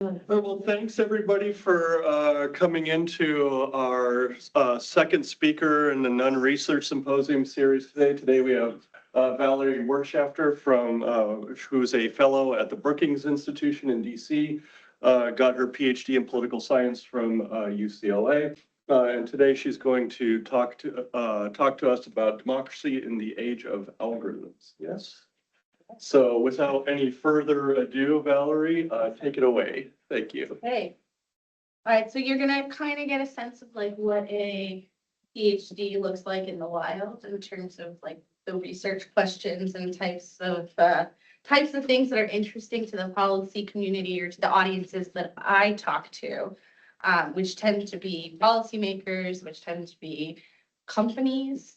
Well, thanks everybody for coming into our second speaker in the Nunn Research Symposium series today. Today we have Valerie Wirtschafter from who's a fellow at the Brookings Institution in DC, got her PhD in political science from UCLA. And today she's going to talk to us about democracy in the age of algorithms. Yes. So without any further ado, Valerie, take it away. Thank you. Okay. All right, so you're gonna kind of get a sense of like what a PhD looks like in the wild in terms of like the research questions and types of things that are interesting to the policy community or to the audiences that I talk to, which tend to be policymakers, which tend to be companies,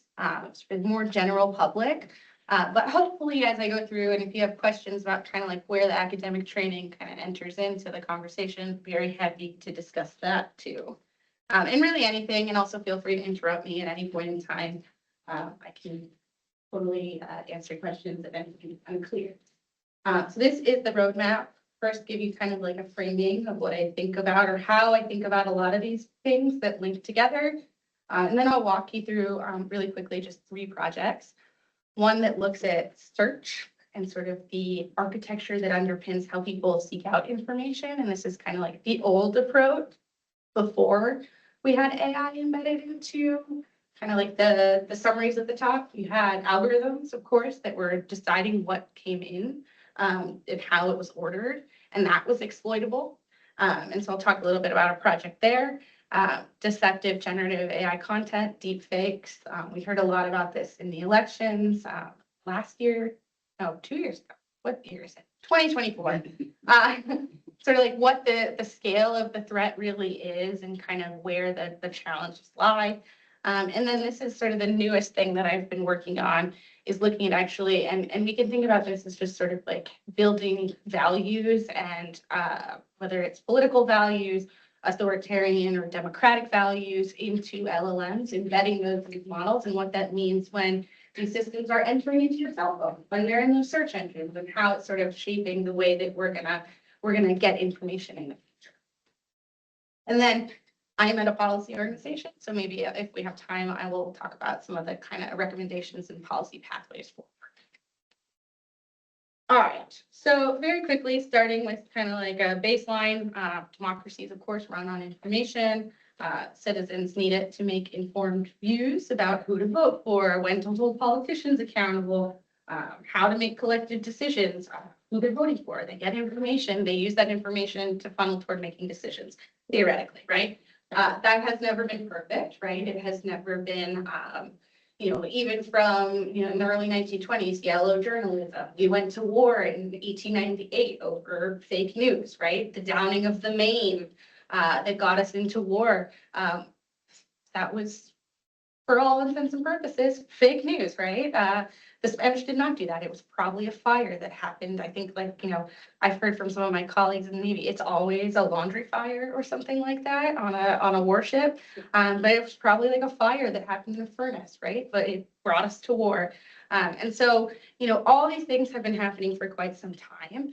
more general public. But hopefully as I go through, and if you have questions about kind of like where the academic training kind of enters into the conversation, very happy to discuss that too. And really anything, and also feel free to interrupt me at any point in time. I can totally answer questions if anything unclear. So this is the roadmap. First, give you kind of like a framing of what I think about or how I think about a lot of these things that link together. And then I'll walk you through really quickly just 3 projects. One that looks at search and sort of the architecture that underpins how people seek out information. And this is kind of like the old approach before we had AI embedded into kind of like the summaries at the top. You had algorithms, of course, that were deciding what came in and how it was ordered, and that was exploitable. And so I'll talk a little bit about a project there. Deceptive generative AI content, deep fakes. We heard a lot about this in the elections last year. No, 2 years ago. What year is it? 2024. Sort of like what the scale of the threat really is and kind of where the challenges lie. And then this is sort of the newest thing that I've been working on is looking at actually, and we can think about this as just sort of like building values and whether it's political values, authoritarian or democratic values into LLMs, embedding those models and what that means when these systems are entering into your cell phone, when they're in those search engines, and how it's sort of shaping the way that we're gonna get information in the future. And then I am at a policy organization, so maybe if we have time, I will talk about some of the kind of recommendations and policy pathways forward. All right, so very quickly, starting with kind of like a baseline, democracies, of course, run on information. Citizens need it to make informed views about who to vote for, when to hold politicians accountable, how to make collective decisions, who they're voting for. They get information, they use that information to funnel toward making decisions, theoretically, right? That has never been perfect, right? It has never been, even from, in the early 1920s, yellow journalism. We went to war in 1898 over fake news, right? The downing of the Maine that got us into war. That was, for all intents and purposes, fake news, right? The Spanish did not do that. It was probably a fire that happened. I think, I've heard from some of my colleagues in the Navy, it's always a laundry fire or something like that on a warship. But it was probably like a fire that happened in a furnace, right? But it brought us to war. And so, all these things have been happening for quite some time.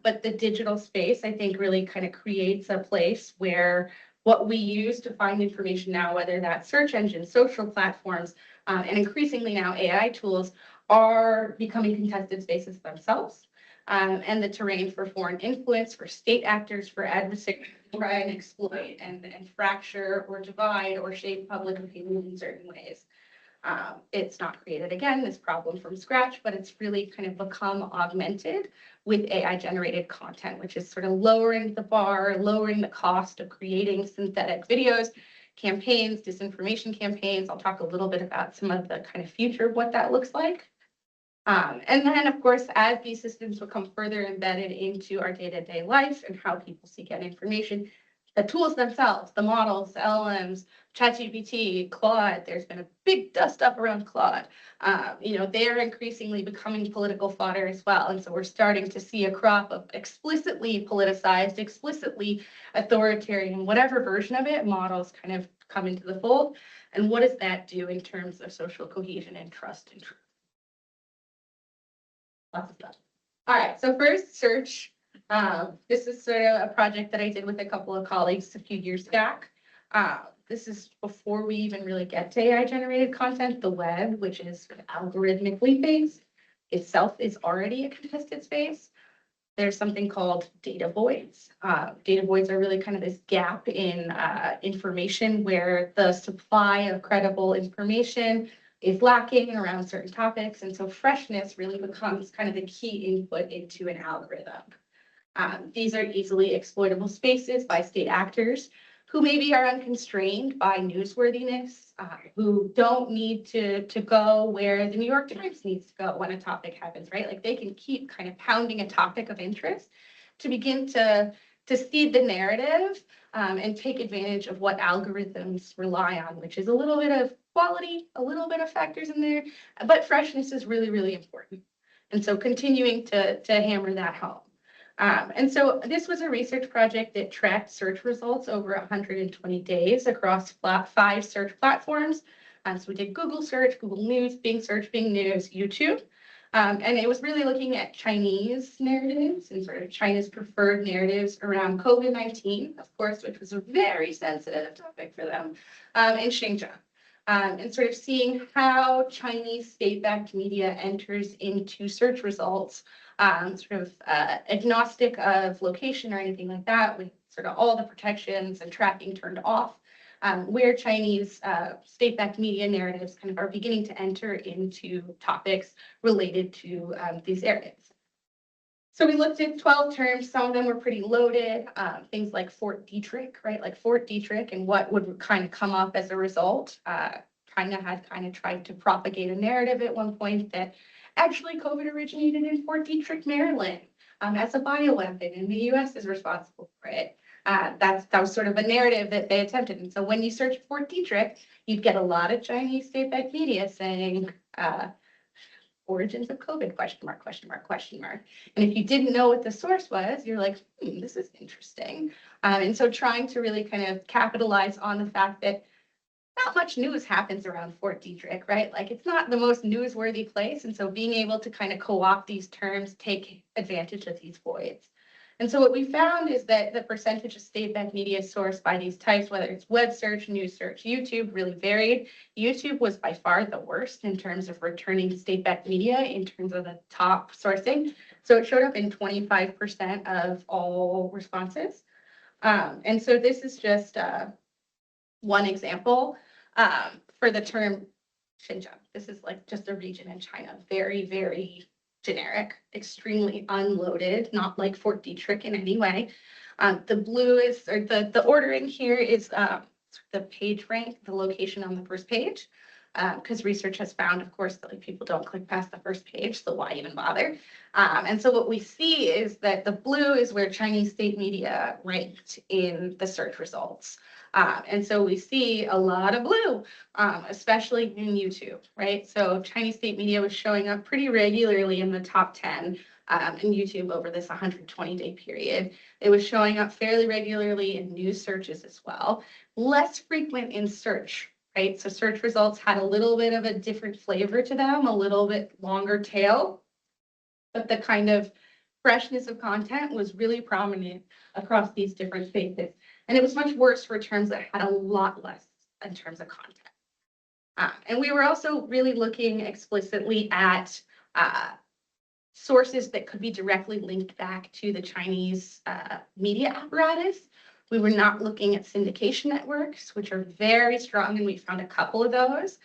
But the digital space, I think, really kind of creates a place where what we use to find information now, whether that's search engines, social platforms, and increasingly now AI tools, are becoming contested spaces themselves, and the terrain for foreign influence, for state actors, for adversaries to try and exploit and fracture or divide or shape public opinion in certain ways. It's not created, again, this problem from scratch, but it's really kind of become augmented with AI-generated content, which is sort of lowering the bar, lowering the cost of creating synthetic videos, campaigns, disinformation campaigns. I'll talk a little bit about some of the kind of future of what that looks like. And then, of course, as these systems become further embedded into our day-to-day life and how people seek out information, the tools themselves, the models, the LLMs, ChatGPT, Claude, there's been a big dust up around Claude. They're increasingly becoming political fodder as well. And so we're starting to see a crop of explicitly politicized, explicitly authoritarian, whatever version of it, models kind of come into the fold. And what does that do in terms of social cohesion and trust and truth? Lots of stuff. All right, so first, search. This is sort of a project that I did with a couple of colleagues a few years back. This is before we even really get to AI generated content. The web, which is sort of algorithmically based, itself is already a contested space. There's something called data voids. Data voids are really kind of this gap in information where the supply of credible information is lacking around certain topics. And so freshness really becomes kind of the key input into an algorithm. These are easily exploitable spaces by state actors who maybe are unconstrained by newsworthiness, who don't need to go where the New York Times needs to go when a topic happens, right? Like they can keep kind of pounding a topic of interest to begin to seed the narrative and take advantage of what algorithms rely on, which is a little bit of quality, a little bit of factors in there, but freshness is really, really important. And so continuing to hammer that home. And so this was a research project that tracked search results over 120 days across 5 search platforms. So we did Google search, Google News, Bing search, Bing News, YouTube. And it was really looking at Chinese narratives and sort of China's preferred narratives around COVID-19, of course, which was a very sensitive topic for them, in Xinjiang. And sort of seeing how Chinese state-backed media enters into search results, sort of agnostic of location or anything like that, with sort of all the protections and tracking turned off, where Chinese state-backed media narratives kind of are beginning to enter into topics related to these areas. So we looked at 12 terms. Some of them were pretty loaded, things like Fort Detrick, right? Like Fort Detrick and what would kind of come up as a result. China had kind of tried to propagate a narrative at one point that actually COVID originated in Fort Detrick, Maryland, as a bioweapon, and the US is responsible for it. That was sort of a narrative that they attempted. And so when you search Fort Detrick, you'd get a lot of Chinese state-backed media saying, origins of COVID, question mark, question mark, question mark. And if you didn't know what the source was, you're like, this is interesting. And so trying to really kind of capitalize on the fact that not much news happens around Fort Detrick, right? Like it's not the most newsworthy place. And so being able to kind of co-opt these terms, take advantage of these voids. And so what we found is that the percentage of state-backed media sourced by these types, whether it's web search, news search, YouTube, really varied. YouTube was by far the worst in terms of returning state-backed media in terms of the top sourcing. So it showed up in 25% of all responses. And so this is just one example for the term Xinjiang. This is like just a region in China, very, very generic, extremely unloaded, not like Fort Detrick in any way. The blue is, or the ordering here is the page rank, the location on the first page, because research has found, of course, that like people don't click past the first page, so why even bother? And so what we see is that the blue is where Chinese state media ranked in the search results. And so we see a lot of blue, especially in YouTube, right? So Chinese state media was showing up pretty regularly in the top 10 in YouTube over this 120-day period. It was showing up fairly regularly in news searches as well, less frequent in search, right? So search results had a little bit of a different flavor to them, a little bit longer tail, but the kind of freshness of content was really prominent across these different spaces. And it was much worse for terms that had a lot less in terms of content. And we were also really looking explicitly at sources that could be directly linked back to the Chinese media apparatus. We were not looking at syndication networks, which are very strong, and we found a couple of those.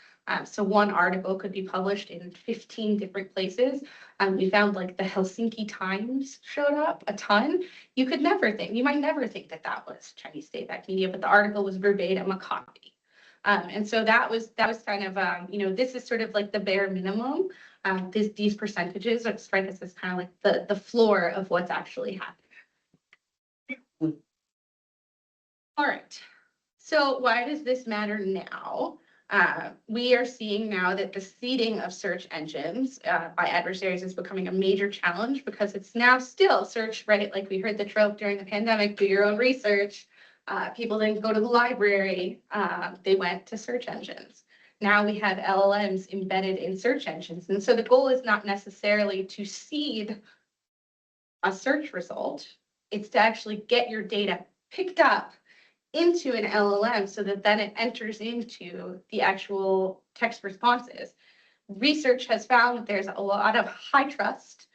So one article could be published in 15 different places. We found like the Helsinki Times showed up a ton. You might never think that that was Chinese state-backed media, but the article was verbatim a copy. And so that was kind of, this is sort of like the bare minimum. These percentages strike us as kind of like the floor of what's actually happening. All right. So why does this matter now? We are seeing now that the seeding of search engines by adversaries is becoming a major challenge because it's now still search, right? Like we heard the trope during the pandemic, do your own research. People didn't go to the library. They went to search engines. Now we have LLMs embedded in search engines. And so the goal is not necessarily to seed a search result. It's to actually get your data picked up into an LLM so that then it enters into the actual text responses. Research has found that there's a lot of high trust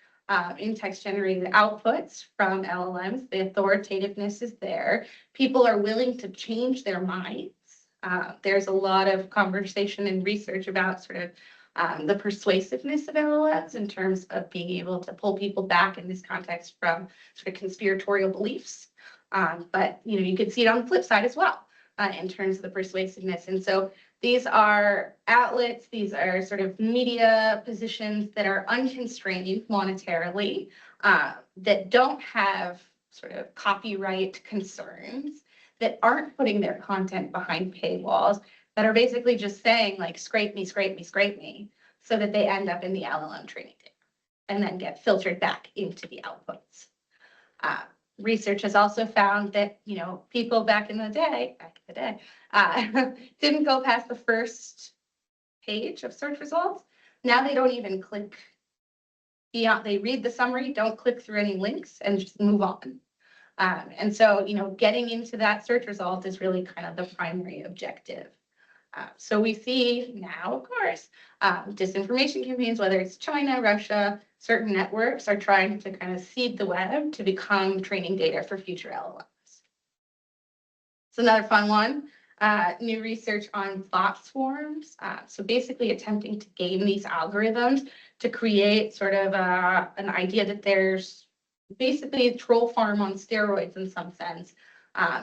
in text generated outputs from LLMs. The authoritativeness is there. People are willing to change their minds. There's a lot of conversation and research about sort of the persuasiveness of LLMs in terms of being able to pull people back in this context from sort of conspiratorial beliefs. But you could see it on the flip side as well in terms of the persuasiveness. And so these are outlets, these are sort of media positions that are unconstrained monetarily, that don't have sort of copyright concerns, that aren't putting their content behind paywalls, that are basically just saying like, scrape me, scrape me, scrape me, so that they end up in the LLM training data and then get filtered back into the outputs. Research has also found that, people back in the day, didn't go past the first page of search results. Now they don't even click beyond, they read the summary, don't click through any links and just move on. And so, getting into that search result is really kind of the primary objective. So we see now, of course, disinformation campaigns, whether it's China, Russia, certain networks are trying to kind of seed the web to become training data for future LLMs. It's another fun one, new research on bot swarms. So basically attempting to game these algorithms to create sort of an idea that there's basically a troll farm on steroids in some sense.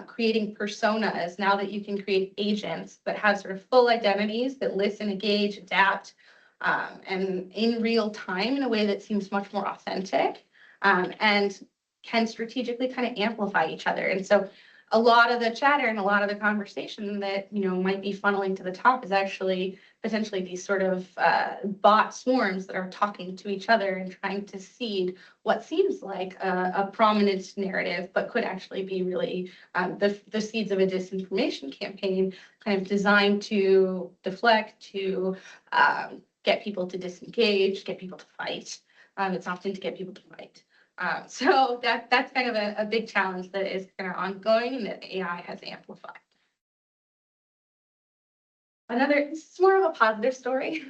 Creating personas now that you can create agents that have sort of full identities that listen, engage, adapt, and in real time in a way that seems much more authentic, and can strategically kind of amplify each other. And so a lot of the chatter and a lot of the conversation that might be funneling to the top is actually potentially these sort of bot swarms that are talking to each other and trying to seed what seems like a prominent narrative, but could actually be really the seeds of a disinformation campaign, kind of designed to deflect, to get people to disengage, get people to fight. It's often to get people to fight. So that's kind of a big challenge that is kind of ongoing and that AI has amplified. This is more of a positive story.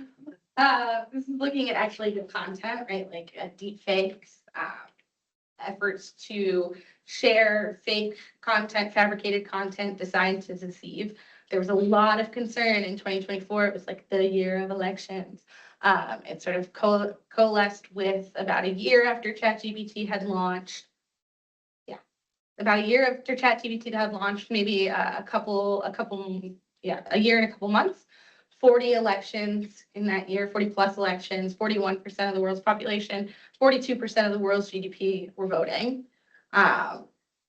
This is looking at actually the content, right? Like deep fakes, efforts to share fake content, fabricated content designed to deceive. There was a lot of concern in 2024. It was like the year of elections. It sort of coalesced with about a year after ChatGPT had launched. Yeah, about a year after ChatGPT had launched, maybe a year and a couple months. 40 elections in that year, 40 plus elections, 41% of the world's population, 42% of the world's GDP were voting.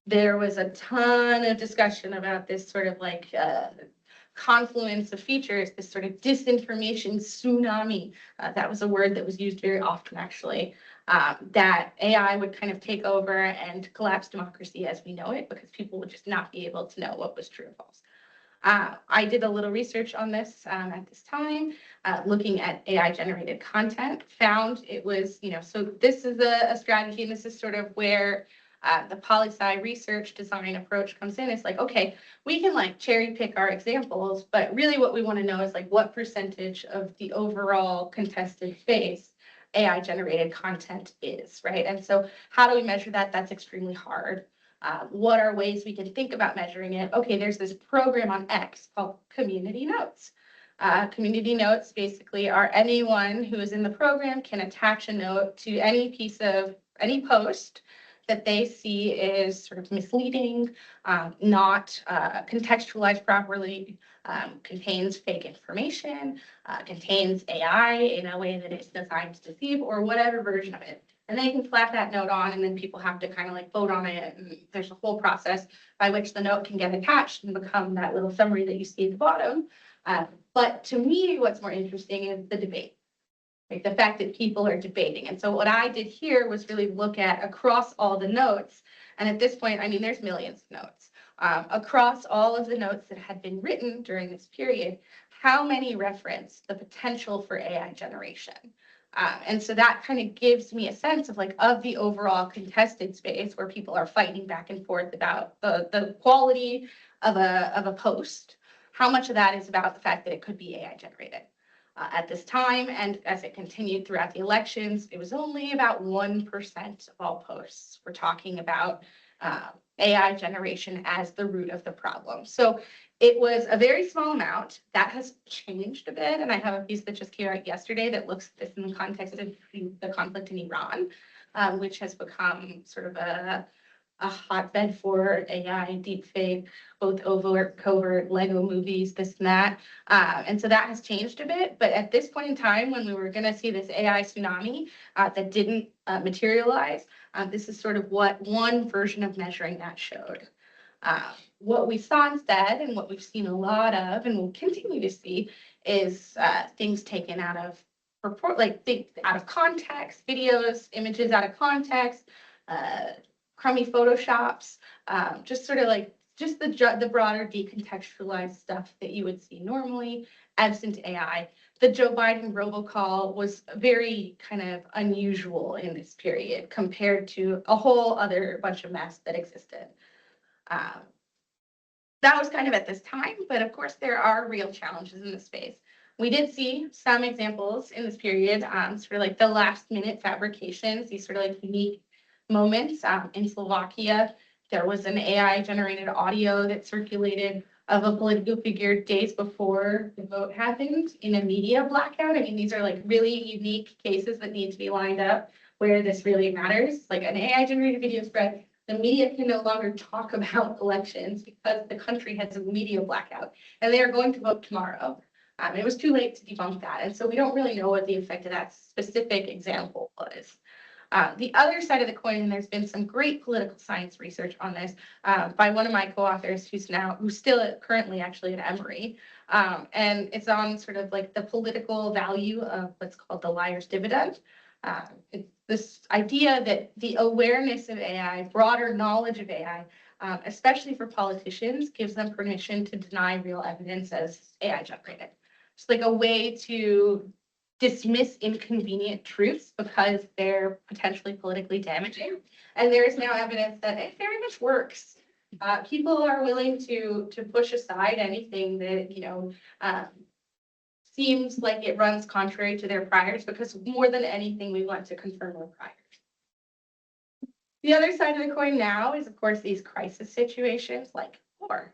There was a ton of discussion about this sort of like confluence of features, this sort of disinformation tsunami. That was a word that was used very often, actually, that AI would kind of take over and collapse democracy as we know it because people would just not be able to know what was true or false. I did a little research on this at this time, looking at AI-generated content, found it was, so this is a strategy, and this is sort of where the poli-sci research design approach comes in. It's like, okay, we can like cherry pick our examples, but really what we want to know is like what percentage of the overall contested space AI-generated content is, right? And so how do we measure that? That's extremely hard. What are ways we can think about measuring it? Okay, there's this program on X called Community Notes. Community Notes basically are anyone who is in the program can attach a note to any post that they see is sort of misleading, not contextualized properly, contains fake information, contains AI in a way that is designed to deceive, or whatever version of it. And they can slap that note on, and then people have to kind of like vote on it. And there's a whole process by which the note can get attached and become that little summary that you see at the bottom. But to me, what's more interesting is the debate, like the fact that people are debating. And so what I did here was really look at across all the notes. And at this point, I mean, there's millions of notes. Across all of the notes that had been written during this period, how many reference the potential for AI generation? And so that kind of gives me a sense of like of the overall contested space where people are fighting back and forth about the quality of a post. How much of that is about the fact that it could be AI generated? At this time, and as it continued throughout the elections, it was only about 1% of all posts were talking about AI generation as the root of the problem. So it was a very small amount. That has changed a bit, and I have a piece that just came out yesterday that looks at this in the context of the conflict in Iran, which has become sort of a hotbed for AI, deepfake, both overt, covert, Lego movies, this and that. And so that has changed a bit. But at this point in time, when we were going to see this AI tsunami that didn't materialize, this is sort of what one version of measuring that showed. What we saw instead, and what we've seen a lot of, and will continue to see, is things taken out of report, like out of context, videos, images out of context, crummy photoshops, just sort of like just the broader decontextualized stuff that you would see normally absent AI. The Joe Biden robocall was very kind of unusual in this period compared to a whole other bunch of mess that existed. That was kind of at this time, but of course there are real challenges in this space. We did see some examples in this period, sort of like the last minute fabrications, these sort of like unique moments. In Slovakia, there was an AI generated audio that circulated of a political figure days before the vote happened in a media blackout. I mean, these are like really unique cases that need to be lined up where this really matters. Like an AI generated video spread, the media can no longer talk about elections because the country has a media blackout and they are going to vote tomorrow. It was too late to debunk that. And so we don't really know what the effect of that specific example was. The other side of the coin, and there's been some great political science research on this by one of my co-authors who's still currently actually at Emory. And it's on sort of like the political value of what's called the liar's dividend. It's this idea that the awareness of AI, broader knowledge of AI, especially for politicians, gives them permission to deny real evidence as AI generated. It's like a way to dismiss inconvenient truths because they're potentially politically damaging. And there is now evidence that it very much works. People are willing to push aside anything that, seems like it runs contrary to their priors because more than anything, we want to confirm our priors. The other side of the coin now is, of course, these crisis situations like war,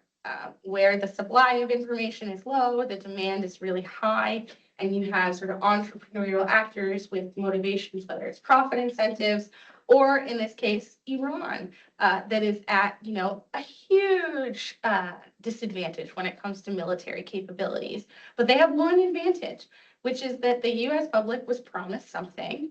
where the supply of information is low, the demand is really high, and you have sort of entrepreneurial actors with motivations, whether it's profit incentives, or in this case, Iran, that is at, a huge disadvantage when it comes to military capabilities. But they have one advantage, which is that the US public was promised something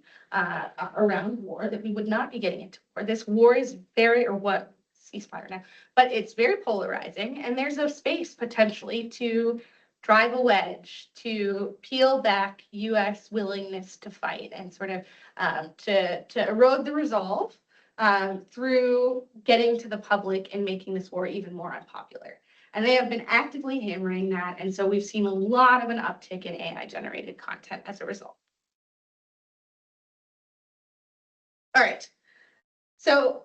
around war that we would not be getting into war. This war is ceasefire now, but it's very polarizing, and there's a space potentially to drive a wedge, to peel back US willingness to fight and sort of to erode the resolve through getting to the public and making this war even more unpopular. And they have been actively hammering that. And so we've seen a lot of an uptick in AI generated content as a result. All right. So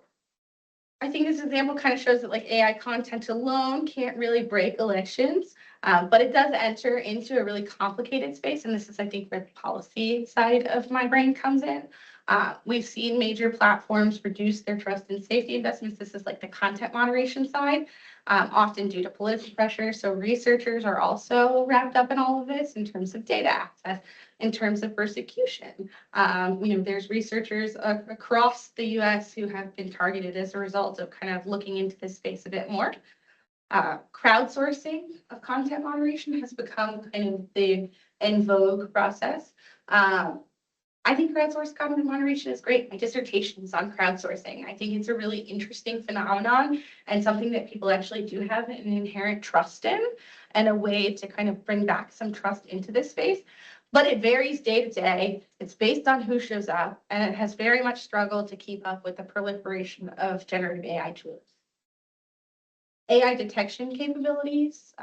I think this example kind of shows that like AI content alone can't really break elections, but it does enter into a really complicated space. And this is, I think, where the policy side of my brain comes in. We've seen major platforms reduce their trust and safety investments. This is like the content moderation side, often due to political pressure. So researchers are also wrapped up in all of this in terms of data access, in terms of persecution. There's researchers across the US who have been targeted as a result of kind of looking into this space a bit more. Crowdsourcing of content moderation has become kind of the en vogue process. I think crowdsourced content moderation is great. My dissertation is on crowdsourcing. I think it's a really interesting phenomenon and something that people actually do have an inherent trust in and a way to kind of bring back some trust into this space. But it varies day to day. It's based on who shows up, and it has very much struggled to keep up with the proliferation of generative AI tools. AI detection capabilities,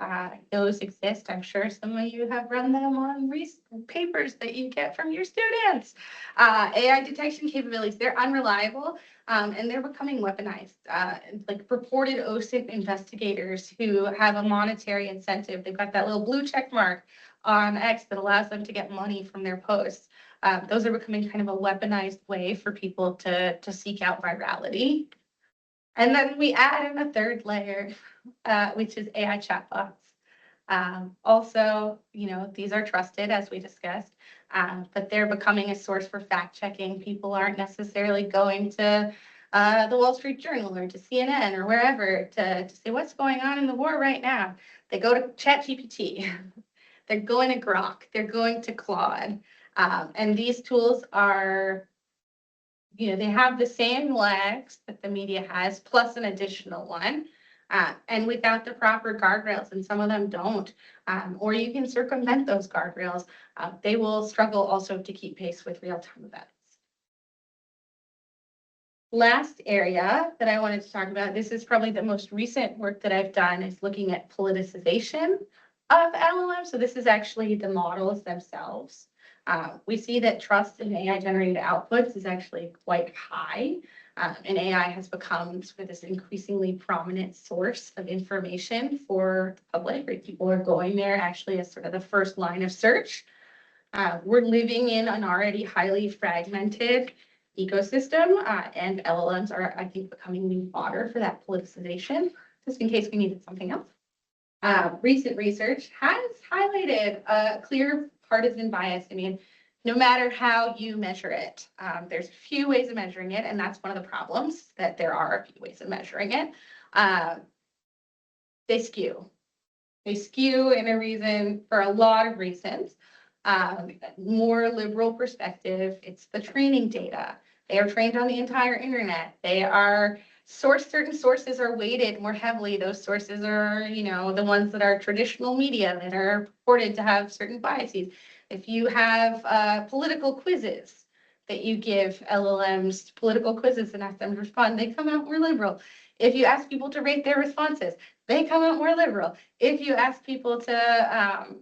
those exist. I'm sure some of you have run them on papers that you get from your students. AI detection capabilities, they're unreliable, and they're becoming weaponized. Like purported OSINT investigators who have a monetary incentive, they've got that little blue check mark on X that allows them to get money from their posts. Those are becoming kind of a weaponized way for people to seek out virality. And then we add in a third layer, which is AI chatbots. Also, these are trusted, as we discussed, but they're becoming a source for fact checking. People aren't necessarily going to the Wall Street Journal or to CNN or wherever to say what's going on in the war right now. They go to ChatGPT. They're going to Grok. They're going to Claude. And these tools are, they have the same legs that the media has, plus an additional one. And without the proper guardrails, and some of them don't, or you can circumvent those guardrails, they will struggle also to keep pace with real-time events. Last area that I wanted to talk about, this is probably the most recent work that I've done, is looking at politicization of LLM. So this is actually the models themselves. We see that trust in AI-generated outputs is actually quite high, and AI has become sort of this increasingly prominent source of information for the public, right? People are going there actually as sort of the first line of search. We're living in an already highly fragmented ecosystem, and LLMs are, I think, becoming new fodder for that politicization, just in case we needed something else. Recent research has highlighted a clear partisan bias. I mean, no matter how you measure it, there's a few ways of measuring it, and that's one of the problems, that there are a few ways of measuring it. They skew. They skew for a lot of reasons. More liberal perspective, it's the training data. They are trained on the entire internet. Certain sources are weighted more heavily. Those sources are, the ones that are traditional media that are purported to have certain biases. If you have political quizzes that you give LLMs, political quizzes, and ask them to respond, they come out more liberal. If you ask people to rate their responses, they come out more liberal. If you ask people to,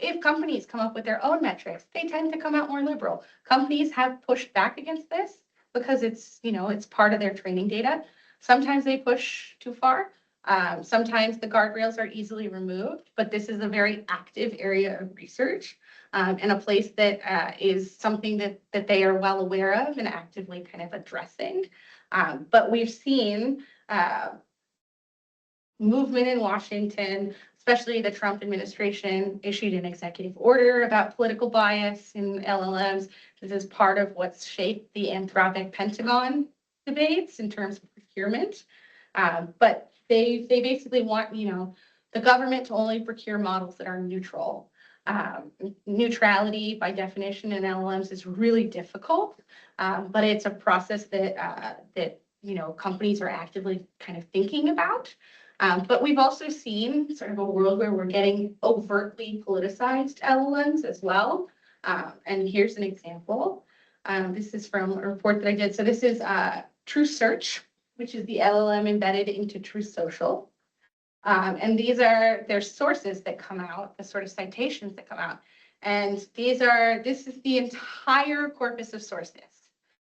if companies come up with their own metrics, they tend to come out more liberal. Companies have pushed back against this because it's part of their training data. Sometimes they push too far. Sometimes the guardrails are easily removed, but this is a very active area of research, and a place that is something that they are well aware of and actively kind of addressing. But we've seen movement in Washington, especially the Trump administration issued an executive order about political bias in LLMs. This is part of what's shaped the Anthropic Pentagon debates in terms of procurement. But they basically want, the government to only procure models that are neutral. Neutrality by definition in LLMs is really difficult, but it's a process that companies are actively kind of thinking about. But we've also seen sort of a world where we're getting overtly politicized LLMs as well. And here's an example. This is from a report that I did. So this is True Search, which is the LLM embedded into True Social. And there's sources that come out, the sort of citations that come out. And this is the entire corpus of sources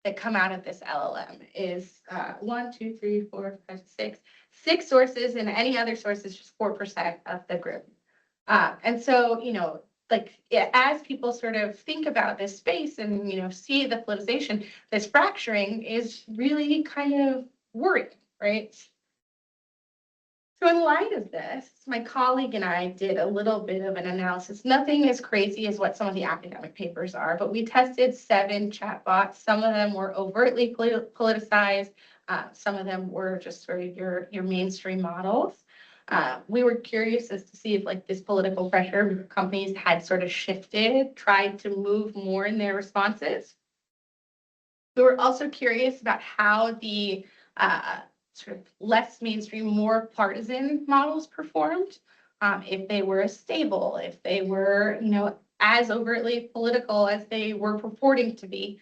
that come out of this LLM is 6 sources, and any other source is just 4% of the group. And so, as people sort of think about this space and, see the politicization, this fracturing is really kind of worrying, right? So in light of this, my colleague and I did a little bit of an analysis, nothing as crazy as what some of the academic papers are, but we tested 7 chatbots. Some of them were overtly politicized. Some of them were just sort of your mainstream models. We were curious as to see if this political pressure companies had sort of shifted, tried to move more in their responses. We were also curious about how the sort of less mainstream, more partisan models performed, if they were as stable, if they were, as overtly political as they were purporting to be.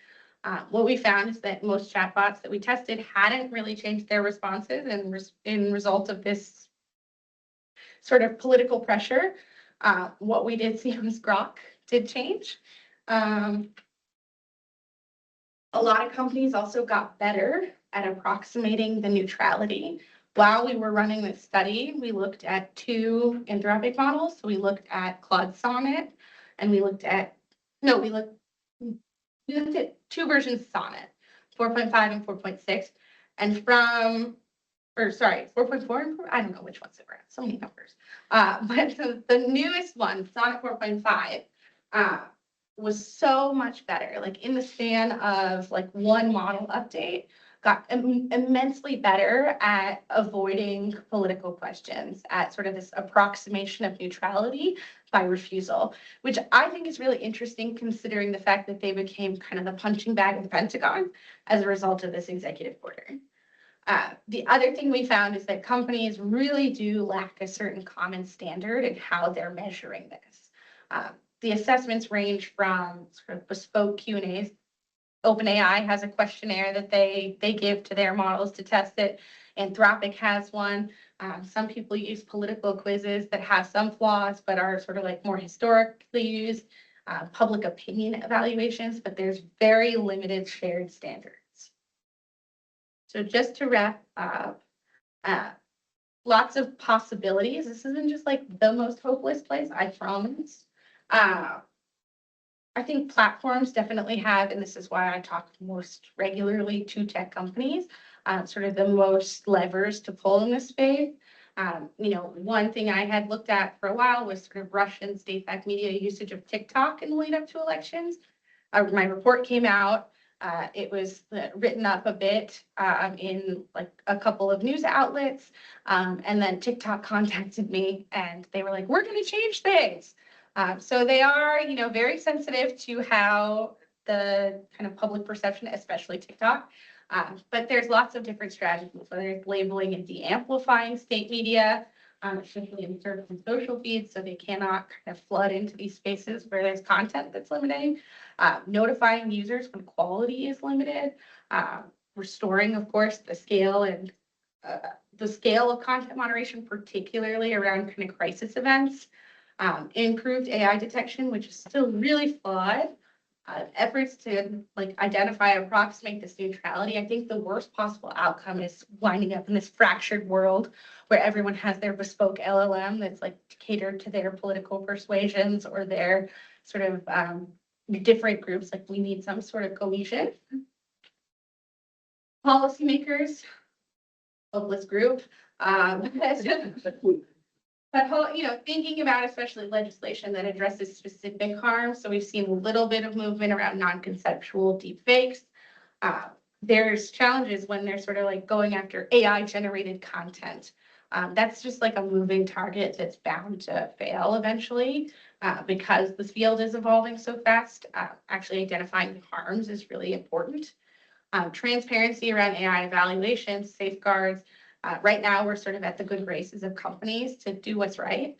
What we found is that most chatbots that we tested hadn't really changed their responses in result of this sort of political pressure. What we did see was Grok did change. A lot of companies also got better at approximating the neutrality. While we were running this study, we looked at two Anthropic models. So we looked at Claude Sonnet and we looked at two versions of Sonnet, 4.5 and 4.6. And 4.4, I don't know which ones they were at, so many numbers. But the newest one, Sonnet 4.5, was so much better. Like in the span of like one model update, got immensely better at avoiding political questions, at sort of this approximation of neutrality by refusal, which I think is really interesting considering the fact that they became kind of the punching bag of the Pentagon as a result of this executive order. The other thing we found is that companies really do lack a certain common standard in how they're measuring this. The assessments range from sort of bespoke Q&As. OpenAI has a questionnaire that they give to their models to test it. Anthropic has one. Some people use political quizzes that have some flaws, but are sort of like more historically used. Public opinion evaluations, but there's very limited shared standards. So just to wrap up, lots of possibilities. This isn't just like the most hopeless place, I promise. I think platforms definitely have, and this is why I talk most regularly to tech companies, sort of the most levers to pull in this space. One thing I had looked at for a while was sort of Russian state-backed media usage of TikTok in the lead up to elections. My report came out. It was written up a bit in like a couple of news outlets. And then TikTok contacted me and they were like, we're going to change things. So they are, very sensitive to how the kind of public perception, especially TikTok. But there's lots of different strategies, whether it's labeling and de-amplifying state media, especially in certain social feeds, so they cannot kind of flood into these spaces where there's content that's limiting, notifying users when quality is limited, restoring, of course, the scale of content moderation, particularly around kind of crisis events, improved AI detection, which is still really flawed. Efforts to like identify, approximate this neutrality. I think the worst possible outcome is winding up in this fractured world where everyone has their bespoke LLM that's like catered to their political persuasions or their sort of different groups. Like we need some sort of cohesion. Policymakers, hopeless group. But thinking about especially legislation that addresses specific harms. So we've seen a little bit of movement around non-conceptual deep fakes. There's challenges when they're sort of like going after AI generated content. That's just like a moving target that's bound to fail eventually because the field is evolving so fast. Actually identifying the harms is really important. Transparency around AI evaluations, safeguards. Right now, we're sort of at the good graces of companies to do what's right,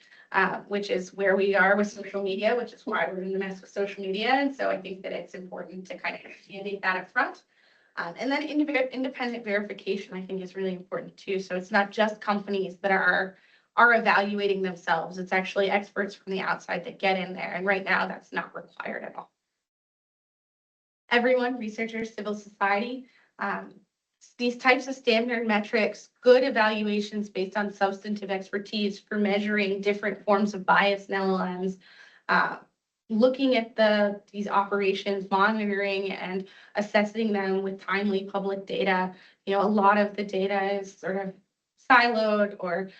which is where we are with social media, which is why we're in the mess with social media. And so I think that it's important to kind of mandate that up front. And then independent verification, I think, is really important too. So it's not just companies that are evaluating themselves. It's actually experts from the outside that get in there. And right now, that's not required at all. Everyone, researchers, civil society, these types of standard metrics, good evaluations based on substantive expertise for measuring different forms of bias in LLMs, looking at these operations, monitoring and assessing them with timely public data. A lot of the data is sort of siloed or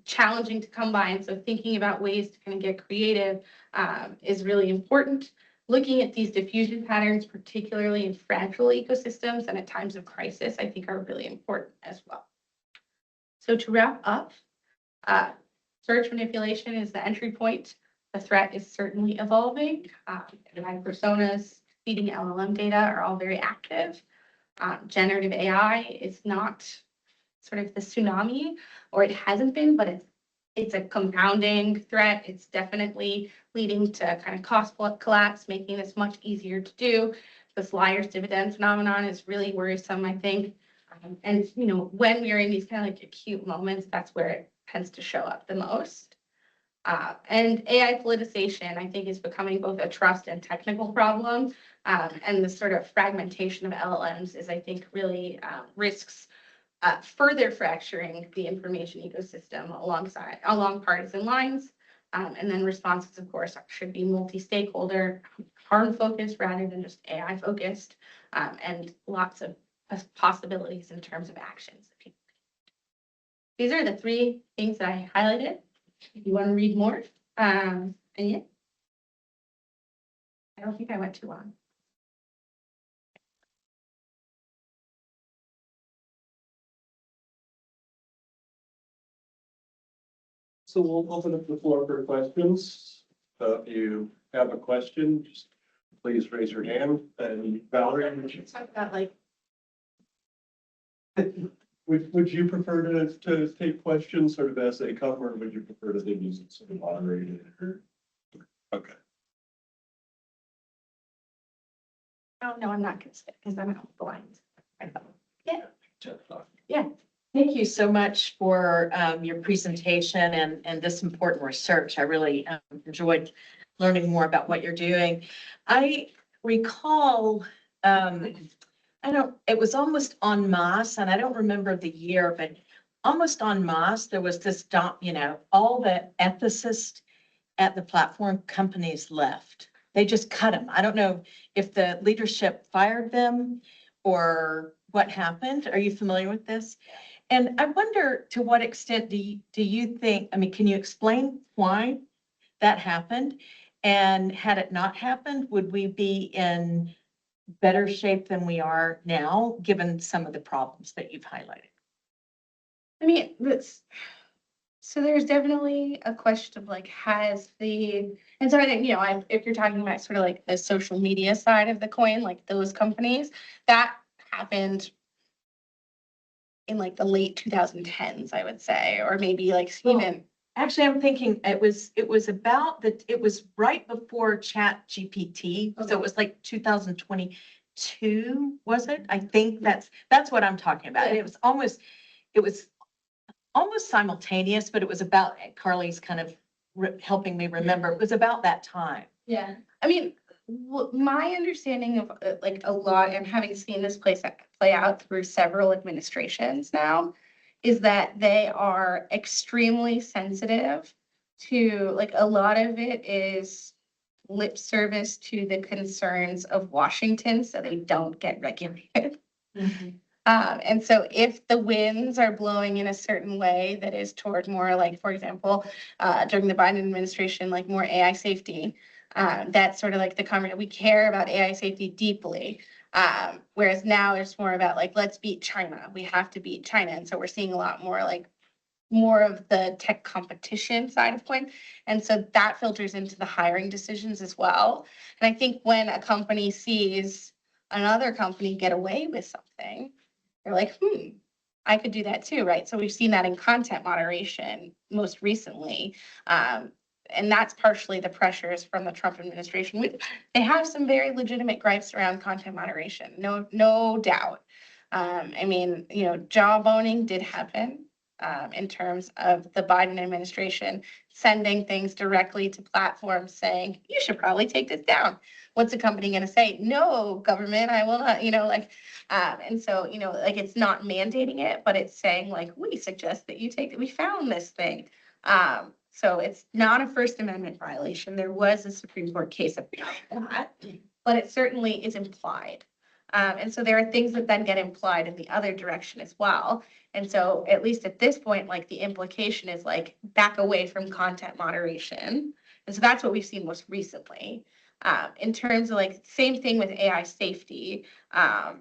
challenging to come by. And so thinking about ways to kind of get creative is really important. Looking at these diffusion patterns, particularly in fragile ecosystems and at times of crisis, I think are really important as well. So to wrap up, search manipulation is the entry point. The threat is certainly evolving. AI personas, feeding LLM data are all very active. Generative AI is not sort of the tsunami, or it hasn't been, but it's a compounding threat. It's definitely leading to kind of cost collapse, making this much easier to do. this liar's dividend phenomenon is really worrisome, I think. And, when we're in these kind of like acute moments, that's where it tends to show up the most. And AI politicization, I think, is becoming both a trust and technical problem. And the sort of fragmentation of LLMs is, I think, really risks further fracturing the information ecosystem along partisan lines. And then responses, of course, should be multi-stakeholder, harm focused rather than just AI focused, and lots of possibilities in terms of actions. These are the 3 things that I highlighted. If you want to read more, and yeah, I don't think I went too long. So we'll open up the floor for questions. If you have a question, just please raise your hand. And Valerie, would you Talk about like, would you prefer to take questions sort of as they come, or would you prefer to use it sort of moderated? Okay. oh no, I'm not gonna say because I'm blind. Yeah. Yeah, thank you so much for your presentation and this important research. I really enjoyed learning more about what you're doing. I recall, it was almost en masse, and I don't remember the year, but almost en masse, there was this, all the ethicists at the platform companies left. They just cut them. I don't know if the leadership fired them or what happened. Are you familiar with this? And I wonder, to what extent do you think, can you explain why that happened? And had it not happened, would we be in better shape than we are now, given some of the problems that you've highlighted? So there's definitely a question of like, and so I think, if you're talking about sort of like the social media side of the coin, like those companies, that happened in like the late 2010s, I would say, or maybe like even. Actually, I'm thinking it was right before Chat GPT. Okay. So it was like 2022, was it? I think that's what I'm talking about. Yeah. It was almost simultaneous, but it was about, Carly's kind of helping me remember, it was about that time. Yeah, my understanding of like a lot, and having seen this play out through several administrations now, is that they are extremely sensitive to, like, a lot of it is lip service to the concerns of Washington, so they don't get regulated. And so if the winds are blowing in a certain way that is toward more like, for example, during the Biden administration, like more AI safety, that's sort of like the comment. We care about AI safety deeply. Whereas now it's more about like, let's beat China. We have to beat China. And so we're seeing a lot more like more of the tech competition side of coin. And so that filters into the hiring decisions as well. And I think when a company sees another company get away with something, they're like, I could do that too, right? So we've seen that in content moderation most recently. And that's partially the pressures from the Trump administration. They have some very legitimate gripes around content moderation, no doubt. Jawboning did happen in terms of the Biden administration sending things directly to platforms saying, you should probably take this down. What's a company going to say? No, government, I will not, and so, like it's not mandating it, but it's saying like, we suggest that you take it. We found this thing. So it's not a First Amendment violation. There was a Supreme Court case about that, but it certainly is implied. And so there are things that then get implied in the other direction as well. And so at least at this point, like the implication is like back away from content moderation. And so that's what we've seen most recently. In terms of like same thing with AI safety, the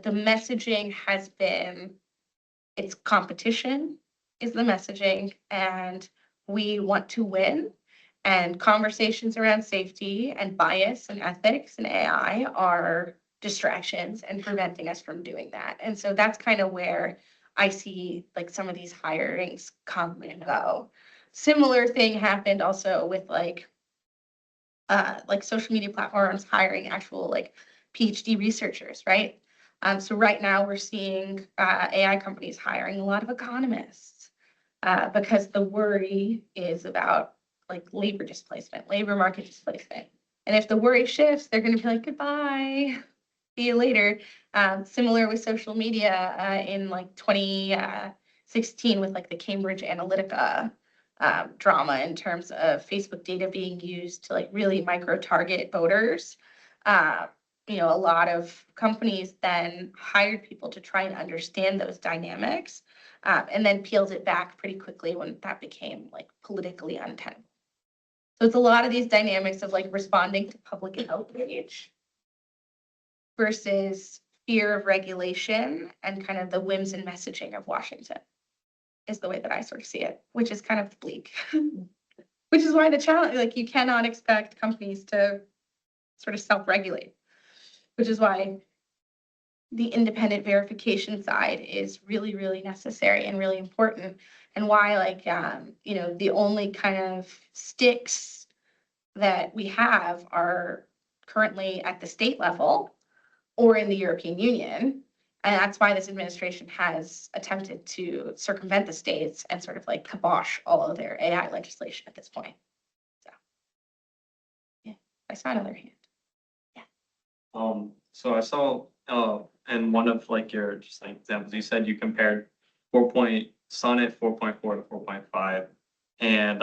messaging has been, it's competition is the messaging, and we want to win. And conversations around safety and bias and ethics and AI are distractions and preventing us from doing that. And so that's kind of where I see like some of these hirings come and go. Similar thing happened also with like like social media platforms hiring actual like PhD researchers, right? So right now we're seeing AI companies hiring a lot of economists because the worry is about like labor displacement, labor market displacement. And if the worry shifts, they're going to be like, goodbye, see you later. Similar with social media in like 2016 with like the Cambridge Analytica drama in terms of Facebook data being used to like really micro target voters. You know, a lot of companies then hired people to try and understand those dynamics and then peeled it back pretty quickly when that became like politically untenable. So it's a lot of these dynamics of like responding to public outrage versus fear of regulation and kind of the whims and messaging of Washington is the way that I sort of see it, which is kind of bleak. Which is why the challenge, like you cannot expect companies to sort of self-regulate, which is why the independent verification side is really, really necessary and really important. And why like, you know, the only kind of sticks that we have are currently at the state level or in the European Union. And that's why this administration has attempted to circumvent the states and sort of like kibosh all of their AI legislation at this point. So, yeah, I saw another hand. So I saw, in one of like your just like examples, you said you compared 4. Sonnet 4.4 to 4.5. And,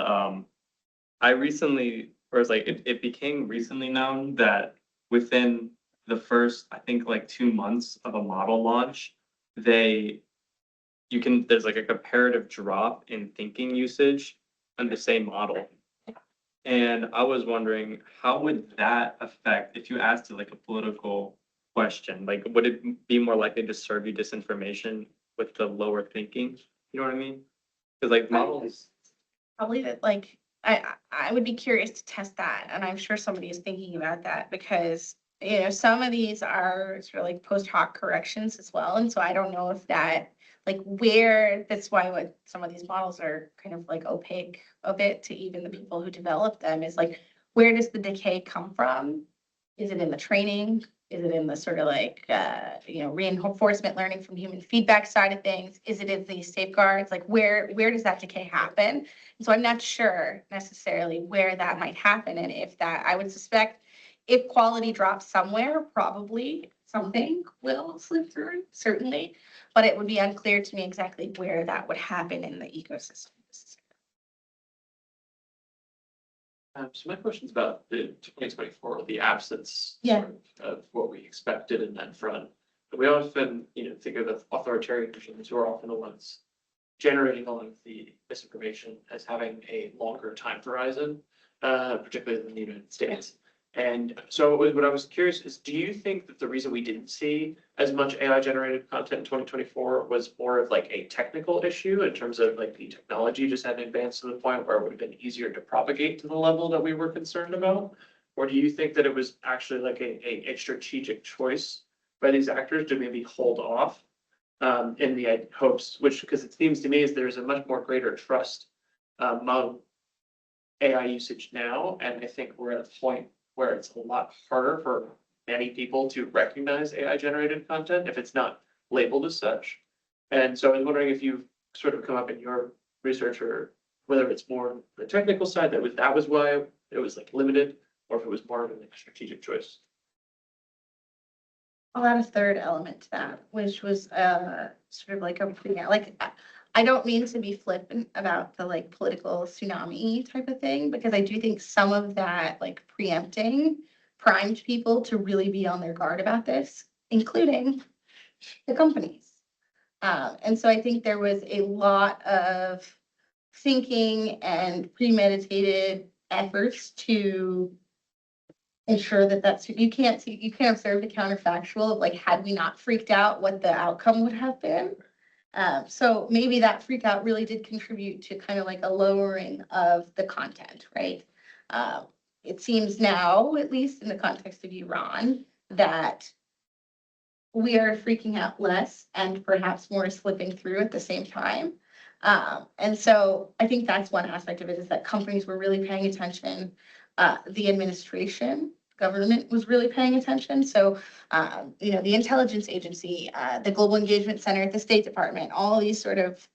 I recently, or it's like, it became recently known that within the first, I think like 2 months of a model launch, there's like a comparative drop in thinking usage on the same model. And I was wondering, how would that affect, if you asked it like a political question, like would it be more likely to serve you disinformation with the lower thinking? You know what I mean? Because like models, Probably that like I would be curious to test that, and I'm sure somebody is thinking about that because you know some of these are sort of like post hoc corrections as well, and so I don't know if that like where that's why what some of these models are kind of like opaque a bit to even the people who develop them is like where does the decay come from? Is it in the training? Is it in the sort of like, you know, reinforcement learning from human feedback side of things? Is it in these safeguards? Like where does that decay happen? And so I'm not sure necessarily where that might happen. And if that, I would suspect if quality drops somewhere, probably something will slip through, certainly. But it would be unclear to me exactly where that would happen in the ecosystem. So my question's about the 2024, the absence Yeah. sort of what we expected in that front. We often, think of the authoritarian regimes who are often the ones generating a lot of the misinformation as having a longer time horizon, particularly in the United States. And so what I was curious is, do you think that the reason we didn't see as much AI generated content in 2024 was more of like a technical issue in terms of like the technology just hadn't advanced to the point where it would have been easier to propagate to the level that we were concerned about? Or do you think that it was actually like a strategic choice by these actors to maybe hold off in the hopes, because it seems to me is there's a much more greater trust among AI usage now, and I think we're at a point where it's a lot harder for many people to recognize AI generated content if it's not labeled as such. And so I was wondering if you've sort of come up in your research or whether it's more the technical side that was why it was like limited, or if it was more of a strategic choice. I'll add a third element to that, which was sort of like I don't mean to be flippant about the like political tsunami type of thing, because I do think some of that like preempting primed people to really be on their guard about this, including the companies. And so I think there was a lot of thinking and premeditated efforts to ensure that you can't observe the counterfactual of like, had we not freaked out, what the outcome would have been. So maybe that freak out really did contribute to kind of like a lowering of the content, right? It seems now, at least in the context of Iran, that we are freaking out less and perhaps more slipping through at the same time. And so I think that's one aspect of it, is that companies were really paying attention. the administration, government was really paying attention. So, the intelligence agency, the Global Engagement Center at the State Department, all these sort of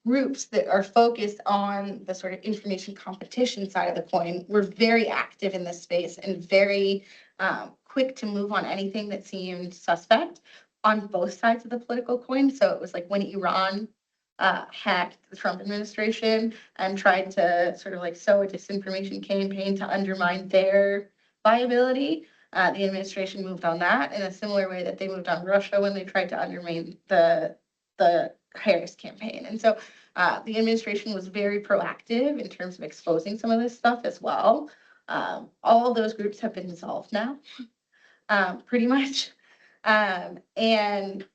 groups that are focused on the sort of information competition side of the coin were very active in this space and very quick to move on anything that seemed suspect on both sides of the political coin. So it was like when Iran hacked the Trump administration and tried to sort of like sow a disinformation campaign to undermine their viability. The administration moved on that in a similar way that they moved on Russia when they tried to undermine the Harris campaign. And so the administration was very proactive in terms of exposing some of this stuff as well. All of those groups have been dissolved now, pretty much. And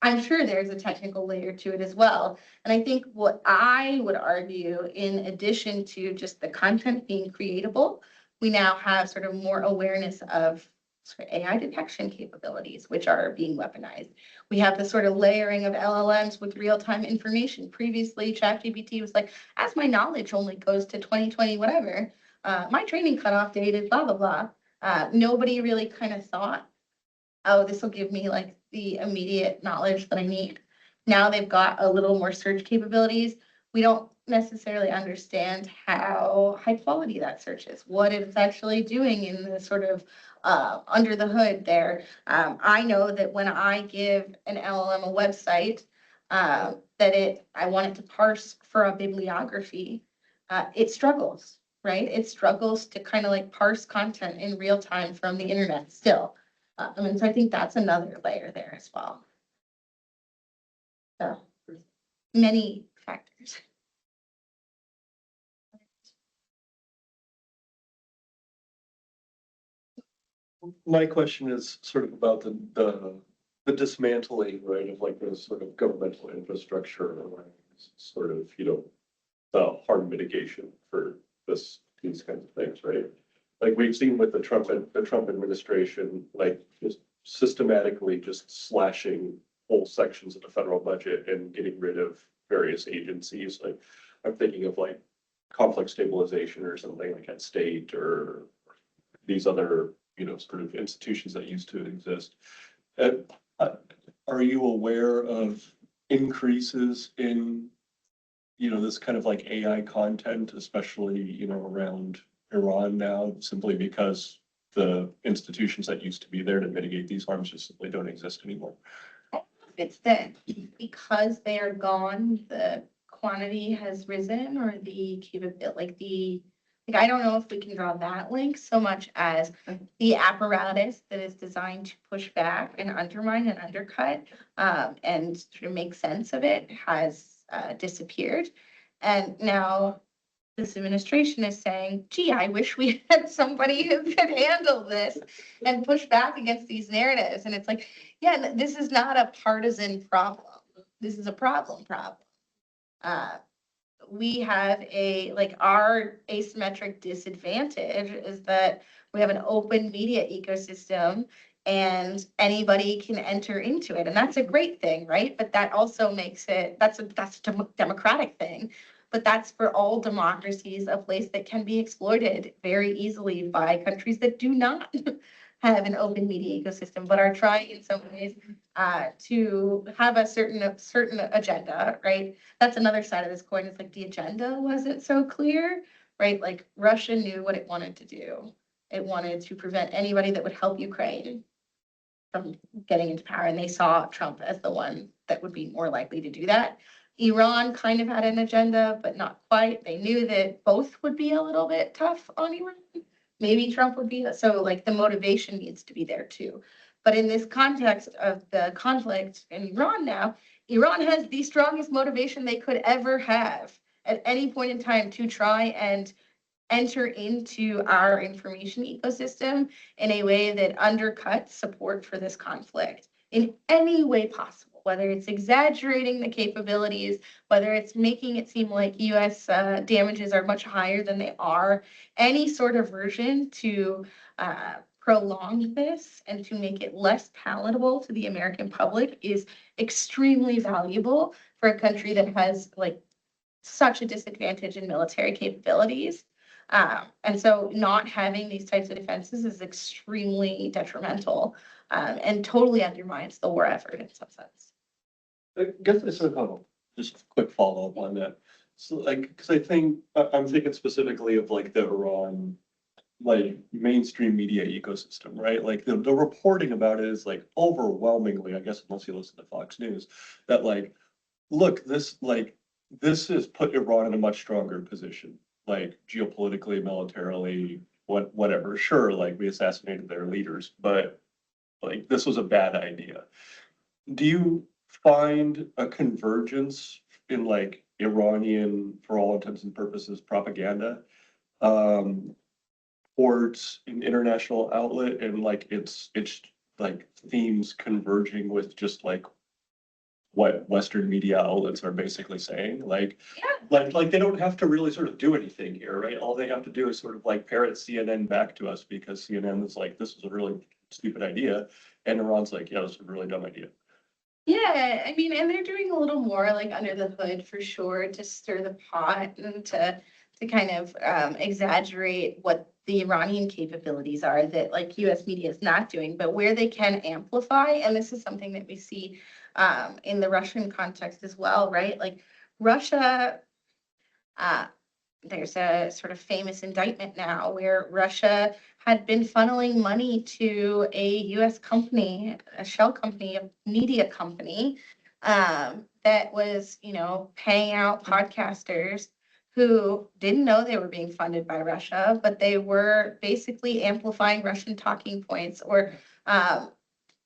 I'm sure there's a technical layer to it as well. And I think what I would argue, in addition to just the content being creatable, we now have sort of more awareness of sort of AI detection capabilities, which are being weaponized. We have the sort of layering of LLMs with real-time information. Previously, ChatGPT was like, as my knowledge only goes to 2020, whatever, my training cutoff date is blah, blah, blah. Nobody really kind of thought, oh, this will give me like the immediate knowledge that I need. Now they've got a little more search capabilities. We don't necessarily understand how high quality that search is, what it's actually doing in the sort of under the hood there. I know that when I give an LLM a website, I want it to parse for a bibliography, it struggles, right? It struggles to kind of like parse content in real time from the internet still. So I think that's another layer there as well. So many factors. My question is sort of about the dismantling, right, of like those sort of governmental infrastructure, like sort of, the harm mitigation for these kinds of things, right? Like we've seen with the Trump administration, like just systematically just slashing whole sections of the federal budget and getting rid of various agencies. Like I'm thinking of like conflict stabilization or something like at state or these other, sort of institutions that used to exist. Are you aware of increases in, this kind of like AI content, especially, around Iran now, simply because the institutions that used to be there to mitigate these harms just simply don't exist anymore? It's that because they are gone, the quantity has risen, or the capability, I don't know if we can draw that link so much as the apparatus that is designed to push back and undermine and undercut and sort of make sense of it has disappeared. And now this administration is saying, gee, I wish we had somebody who could handle this and push back against these narratives. And it's like, yeah, this is not a partisan problem. This is a problem. We have our asymmetric disadvantage is that we have an open media ecosystem and anybody can enter into it. And that's a great thing, right? But that also makes that's a democratic thing. But that's for all democracies, a place that can be exploited very easily by countries that do not have an open media ecosystem, but are trying in some ways to have a certain agenda, right? That's another side of this coin. It's like the agenda wasn't so clear, right? Like Russia knew what it wanted to do. It wanted to prevent anybody that would help Ukraine from getting into power, and they saw Trump as the one that would be more likely to do that. Iran kind of had an agenda, but not quite. They knew that both would be a little bit tough on Iran. Maybe Trump would be, so like the motivation needs to be there too. But in this context of the conflict in Iran now, Iran has the strongest motivation they could ever have at any point in time to try and enter into our information ecosystem in a way that undercuts support for this conflict in any way possible, whether it's exaggerating the capabilities, whether it's making it seem like US damages are much higher than they are, any sort of version to prolong this and to make it less palatable to the American public is extremely valuable for a country that has like such a disadvantage in military capabilities. And so not having these types of defenses is extremely detrimental, and totally undermines the war effort in some sense. I guess I sort of have just a quick follow-up on that. So like, because I think, I'm thinking specifically of like the Iran, like mainstream media ecosystem, right? Like the reporting about it is like overwhelmingly, I guess unless you listen to Fox News, that like, look, this has put Iran in a much stronger position, like geopolitically, militarily, whatever. Sure, like we assassinated their leaders, but like this was a bad idea. Do you find a convergence in like Iranian, for all intents and purposes, propaganda, um, towards an international outlet and like it's like themes converging with just like what Western media outlets are basically saying? Like they don't have to really sort of do anything here, right? All they have to do is sort of like parrot CNN back to us because CNN is like, this is a really stupid idea. And Iran's like, yeah, this is a really dumb idea. Yeah, I mean, and they're doing a little more like under the hood for sure to stir the pot and to kind of exaggerate what the Iranian capabilities are that like US media is not doing, but where they can amplify, and this is something that we see in the Russian context as well, right? Like Russia, uh, there's a sort of famous indictment now where Russia had been funneling money to a US company, a shell company, a media company, that was, paying out podcasters who didn't know they were being funded by Russia, but they were basically amplifying Russian talking points, or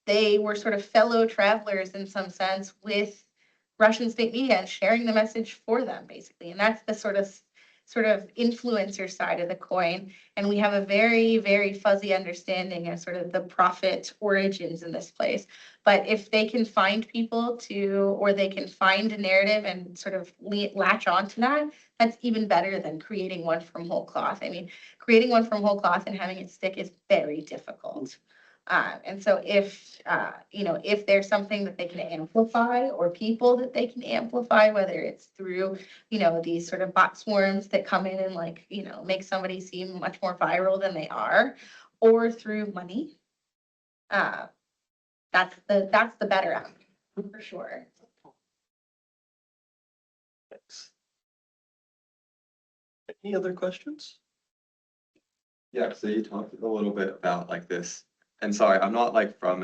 they were sort of fellow travelers in some sense with Russian state media and sharing the message for them, basically. And that's the sort of influencer side of the coin. And we have a very, very fuzzy understanding of sort of the profit origins in this place. But if they can find people or they can find a narrative and sort of latch onto that, that's even better than creating one from whole cloth. I mean, creating one from whole cloth and having it stick is very difficult. And so if there's something that they can amplify or people that they can amplify, whether it's through, these sort of bot swarms that come in and like, make somebody seem much more viral than they are, or through money, that's the better outcome for sure. Thanks. Any other questions? Yeah, so you talked a little bit about like this, and sorry, I'm not like from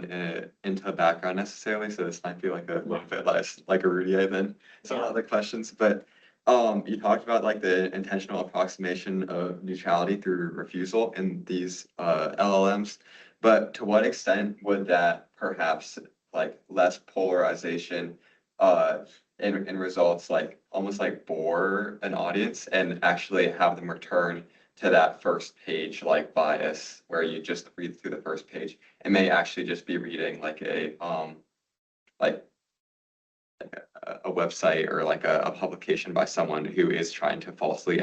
into background necessarily, so this might be like a little bit less like a Rudy than some other questions, but you talked about like the intentional approximation of neutrality through refusal in these LLMs, but to what extent would that perhaps like less polarization in results like almost like bore an audience and actually have them return to that first page like bias where you just read through the first page and may actually just be reading like like a website or like a publication by someone who is trying to falsely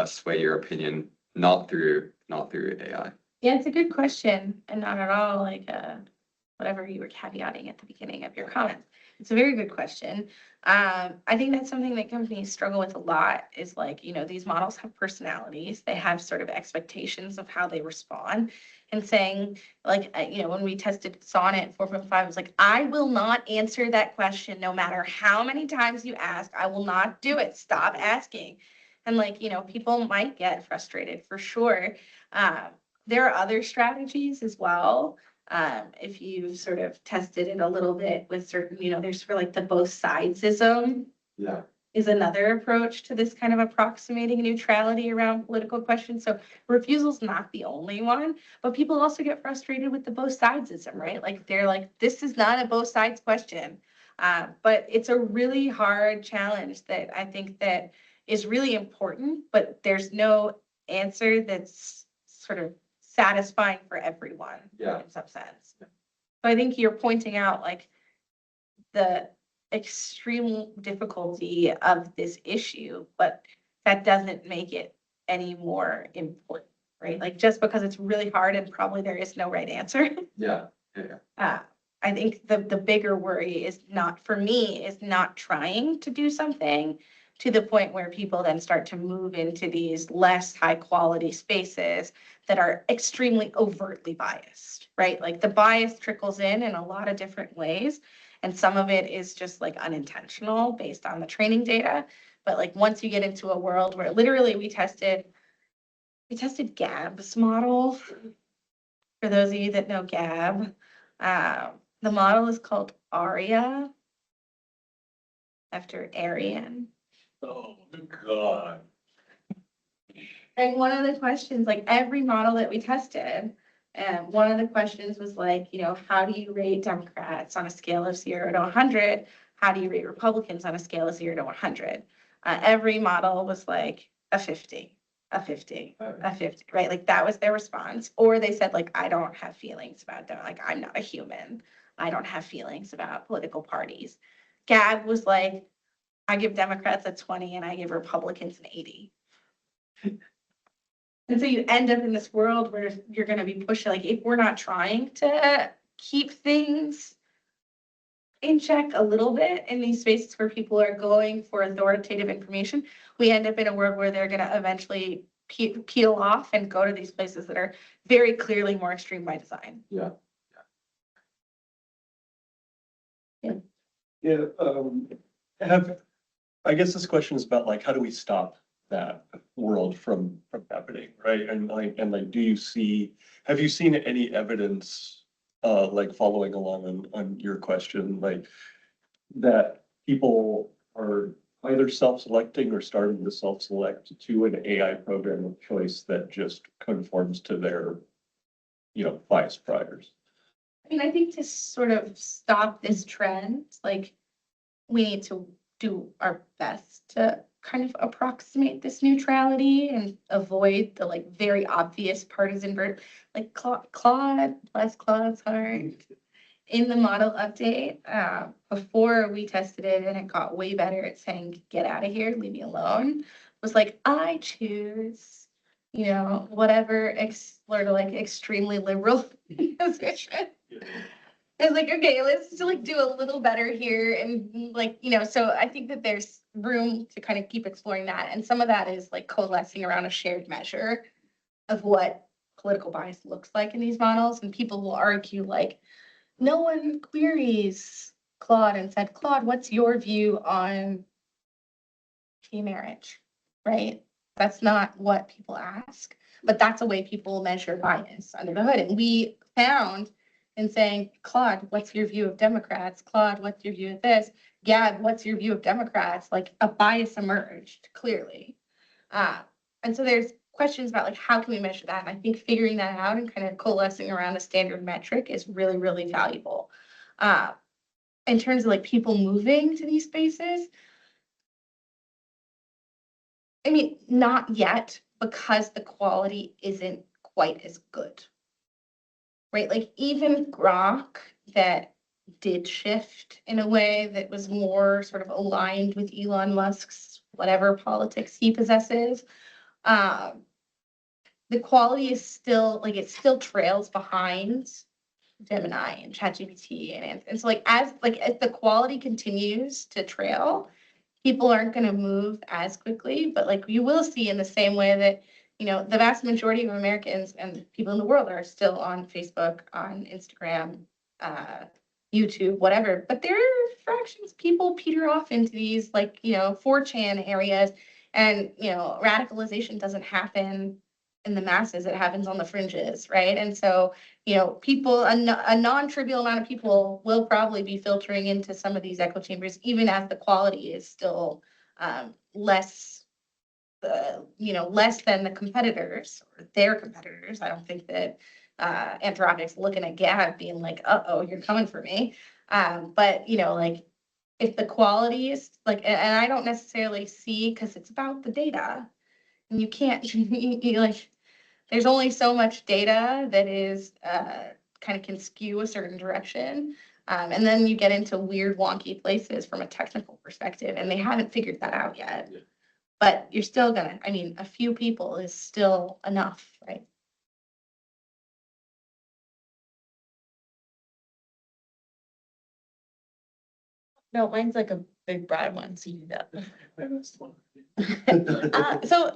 sway your opinion, not through AI. Yeah, it's a good question, and not at all like whatever you were caveating at the beginning of your comments. It's a very good question. I think that's something that companies struggle with a lot is like, these models have personalities. They have sort of expectations of how they respond, and saying like, when we tested Sonnet 4.5, it was like, I will not answer that question no matter how many times you ask. I will not do it. Stop asking. And like, people might get frustrated for sure. There are other strategies as well. If you've sort of tested it a little bit with certain, there's sort of like the both sidesism Yeah. is another approach to this kind of approximating neutrality around political questions. So refusal's not the only one, but people also get frustrated with the both sidesism, right? Like they're like, this is not a both sides question. But it's a really hard challenge that I think that is really important, but there's no answer that's sort of satisfying for everyone. Yeah. In some sense. So I think you're pointing out like the extreme difficulty of this issue, but that doesn't make it any more important, right? Like just because it's really hard and probably there is no right answer. Yeah. I think the bigger worry is not for me is not trying to do something to the point where people then start to move into these less high quality spaces that are extremely overtly biased, right? Like the bias trickles in a lot of different ways. And some of it is just like unintentional based on the training data. But like once you get into a world where literally we tested Gab's model. For those of you that know Gab, the model is called ARIA after Aryan. Oh, God. And one of the questions, like every model that we tested, and one of the questions was like, how do you rate Democrats on a scale of 0 to 100? How do you rate Republicans on a scale of 0 to 100? Every model was like a 50, a 50, a 50, right? Like that was their response. Or they said like, I don't have feelings about them. Like I'm not a human. I don't have feelings about political parties. Gab was like, I give Democrats a 20 and I give Republicans an 80. And so you end up in this world where you're going to be pushing, like, if we're not trying to keep things in check a little bit in these spaces where people are going for authoritative information, we end up in a world where they're going to eventually peel off and go to these places that are very clearly more extreme by design. Yeah. I guess this question is about like, how do we stop that world from happening, right? And like, do you have you seen any evidence, like following along on your question, like that people are either self-selecting or starting to self-select to an AI program of choice that just conforms to their, bias priors? I mean, I think to sort of stop this trend, like we need to do our best to kind of approximate this neutrality and avoid the like very obvious partisan like Claude, bless Claude's heart. In the model update, before we tested it and it got way better at saying, get out of here, leave me alone, was like, I choose, whatever sort of like extremely liberal position. I was like, okay, let's just like do a little better here. And like, so I think that there's room to kind of keep exploring that. And some of that is like coalescing around a shared measure of what political bias looks like in these models. And people will argue like, no one queries Claude and said, Claude, what's your view on gay marriage? Right? That's not what people ask, but that's a way people measure bias under the hood. And we found in saying, Claude, what's your view of Democrats? Claude, what's your view of this? Gab, what's your view of Democrats? Like a bias emerged clearly. And so there's questions about like, how can we measure that? And I think figuring that out and kind of coalescing around a standard metric is really, really valuable. In terms of like people moving to these spaces, I mean, not yet because the quality isn't quite as good. Right? Like even Grok that did shift in a way that was more sort of aligned with Elon Musk's whatever politics he possesses. The quality is still like it still trails behind Gemini and ChatGPT and so like as the quality continues to trail, people aren't going to move as quickly, but like you will see in the same way that the vast majority of Americans and people in the world are still on Facebook, on Instagram, YouTube, whatever. But there are fractions people peter off into these like 4chan areas, and radicalization doesn't happen in the masses; it happens on the fringes, right? And so people, a non-trivial amount of people will probably be filtering into some of these echo chambers, even as the quality is still less less than the competitors or their competitors. I don't think that Anthropic's looking at Gab being like, uh-oh, you're coming for me. But like if the quality is like, and I don't necessarily see, because it's about the data, and you can't, you like, there's only so much data that is kind of can skew a certain direction. And then you get into weird, wonky places from a technical perspective, and they haven't figured that out yet. Yeah. But you're still gonna, I mean, a few people is still enough, right? No, mine's like a big broad one, so you do that. One. So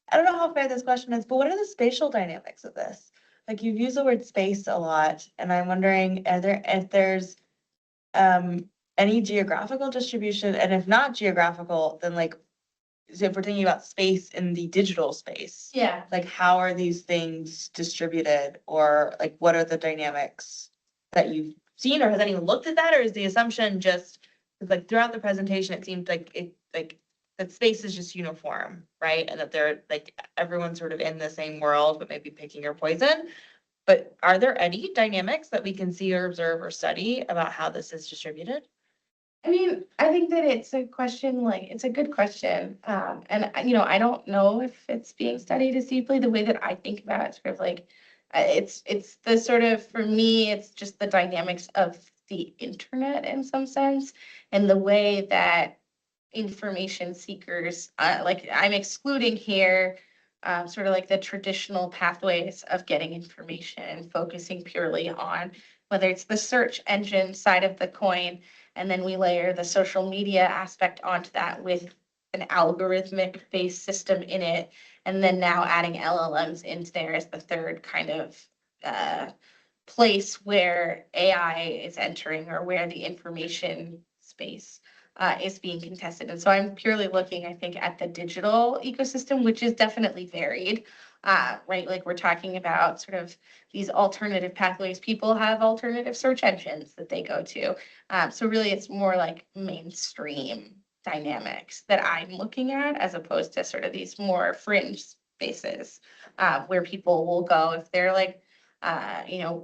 I don't know how fair this question is, but what are the spatial dynamics of this? Like you've used the word space a lot, and I'm wondering, if there's any geographical distribution, and if not geographical, then like, so if we're thinking about space in the digital space, Yeah. like how are these things distributed, or like what are the dynamics that you've seen, or has anyone looked at that, or is the assumption just, 'cause, like throughout the presentation, it seemed like that space is just uniform, right? And that they're like everyone's sort of in the same world, but maybe picking your poison. But are there any dynamics that we can see or observe or study about how this is distributed? I mean, I think that it's a question, like, it's a good question. And I don't know if it's being studied as deeply. The way that I think about it, sort of like, it's the sort of, for me, it's just the dynamics of the internet in some sense, and the way that information seekers, like I'm excluding here, sort of like the traditional pathways of getting information and focusing purely on whether it's the search engine side of the coin, and then we layer the social media aspect onto that with an algorithmic based system in it, and then now adding LLMs into there as the third kind of place where AI is entering, or where the information space is being contested. And so I'm purely looking, I think, at the digital ecosystem, which is definitely varied, right? Like we're talking about sort of these alternative pathways. People have alternative search engines that they go to. So really it's more like mainstream dynamics that I'm looking at, as opposed to sort of these more fringe spaces, where people will go if they're like,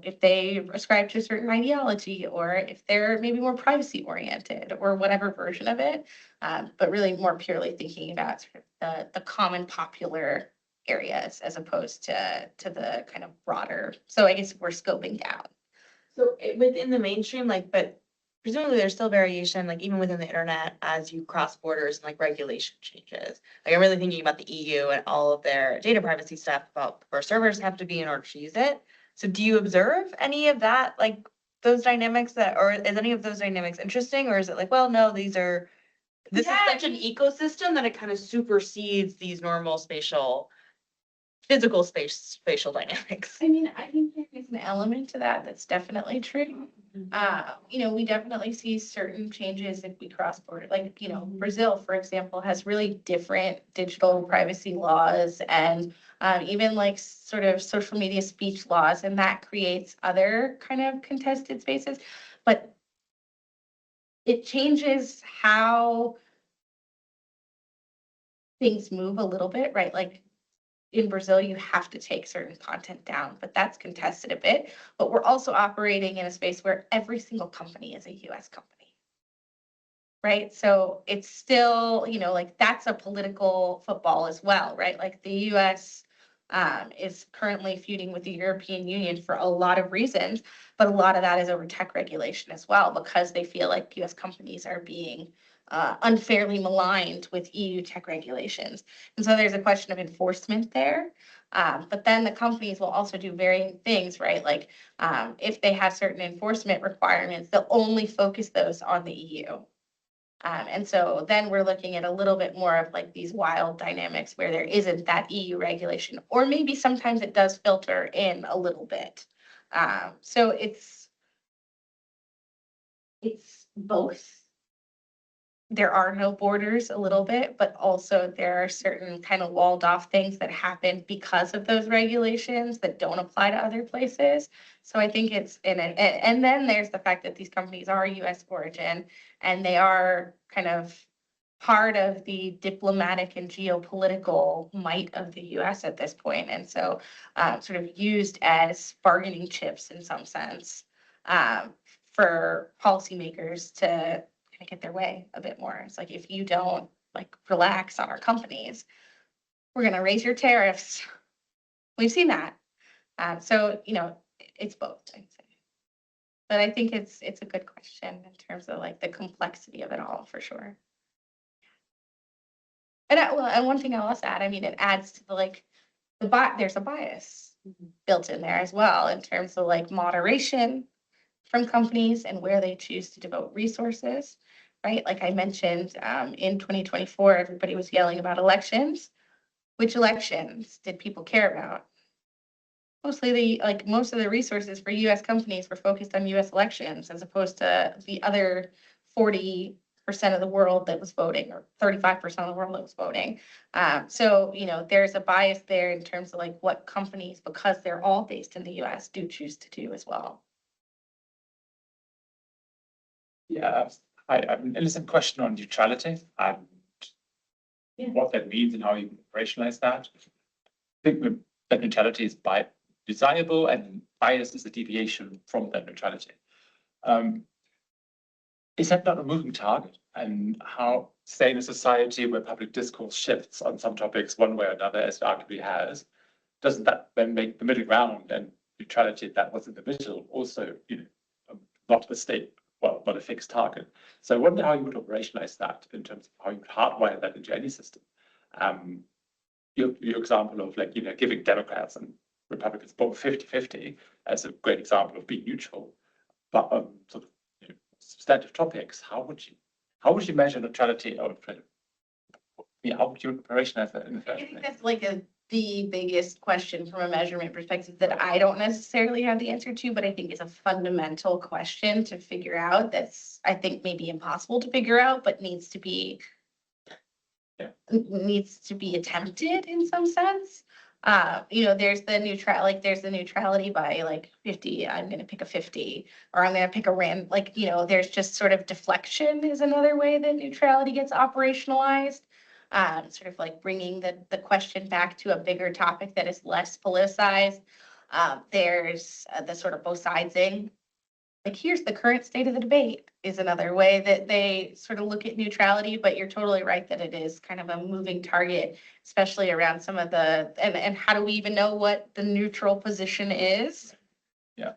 if they ascribe to a certain ideology, or if they're maybe more privacy oriented, or whatever version of it. But really more purely thinking about sort of the common popular areas, as opposed to the kind of broader. So I guess we're scoping down. So within the mainstream, like, but presumably there's still variation, like even within the internet as you cross borders and like regulation changes. Like I'm really thinking about the EU and all of their data privacy stuff about where servers have to be in order to use it. So do you observe any of that, like those dynamics or is any of those dynamics interesting, or is it like, well, no, this is such an ecosystem that it kind of supersedes these normal physical spatial dynamics? I mean, I think there is an element to that that's definitely true. We definitely see certain changes if we cross border. Like, Brazil, for example, has really different digital privacy laws, and even like sort of social media speech laws, and that creates other kind of contested spaces. But it changes how things move a little bit, right? Like in Brazil, you have to take certain content down, but that's contested a bit. But we're also operating in a space where every single company is a US company, right? So it's still, like that's a political football as well, right? Like the US is currently feuding with the European Union for a lot of reasons, but a lot of that is over tech regulation as well, because they feel like US companies are being unfairly maligned with EU tech regulations. And so there's a question of enforcement there. But then the companies will also do varying things, right? Like if they have certain enforcement requirements, they'll only focus those on the EU. And so then we're looking at a little bit more of like these wild dynamics where there isn't that EU regulation, or maybe sometimes it does filter in a little bit. So it's both. There are no borders a little bit, but also there are certain kind of walled off things that happen because of those regulations that don't apply to other places. So I think it's in it. And then there's the fact that these companies are US origin, and they are kind of part of the diplomatic and geopolitical might of the US at this point. And so sort of used as bargaining chips in some sense, for policymakers to get their way a bit more. It's like, if you don't like relax on our companies, we're gonna raise your tariffs. We've seen that. So, it's both, I'd say. But I think it's a good question in terms of like the complexity of it all, for sure. And one thing I'll also add, I mean, it adds to there's a bias built in there as well, in terms of like moderation from companies and where they choose to devote resources. right? Like I mentioned, in 2024, everybody was yelling about elections. Which elections did people care about? Mostly most of the resources for US companies were focused on US elections as opposed to the other 40% of the world that was voting, or 35% of the world that was voting. So, there's a bias there in terms of like what companies, because they're all based in the US, do choose to do as well. Yeah, an innocent question on neutrality and Yeah. what that means and how you operationalize that. I think that neutrality is desirable and bias is a deviation from that neutrality. Is that not a moving target? And how, say, in a society where public discourse shifts on some topics one way or another, as it arguably has, doesn't that then make the middle ground and neutrality that was in the middle also, not a state, well, not a fixed target? So I wonder how you would operationalize that in terms of how you would hardwire that into any system. Your example of like, giving Democrats and Republicans both 50-50 as a great example of being neutral, but sort of substantive topics, how would you measure neutrality or how would you operationalize that in the I first think place? that's like the biggest question from a measurement perspective that I don't necessarily have the answer to, but I think is a fundamental question to figure out. That's, I think, maybe impossible to figure out, but needs to be attempted in some sense. There's the neutrality by like 50, I'm gonna pick a 50, or I'm gonna pick a there's just sort of deflection is another way that neutrality gets operationalized. Sort of like bringing the question back to a bigger topic that is less politicized. There's the sort of both sidesing. Like, here's the current state of the debate is another way that they sort of look at neutrality, but you're totally right that it is kind of a moving target, especially around some of and how do we even know what the neutral position is? Yeah.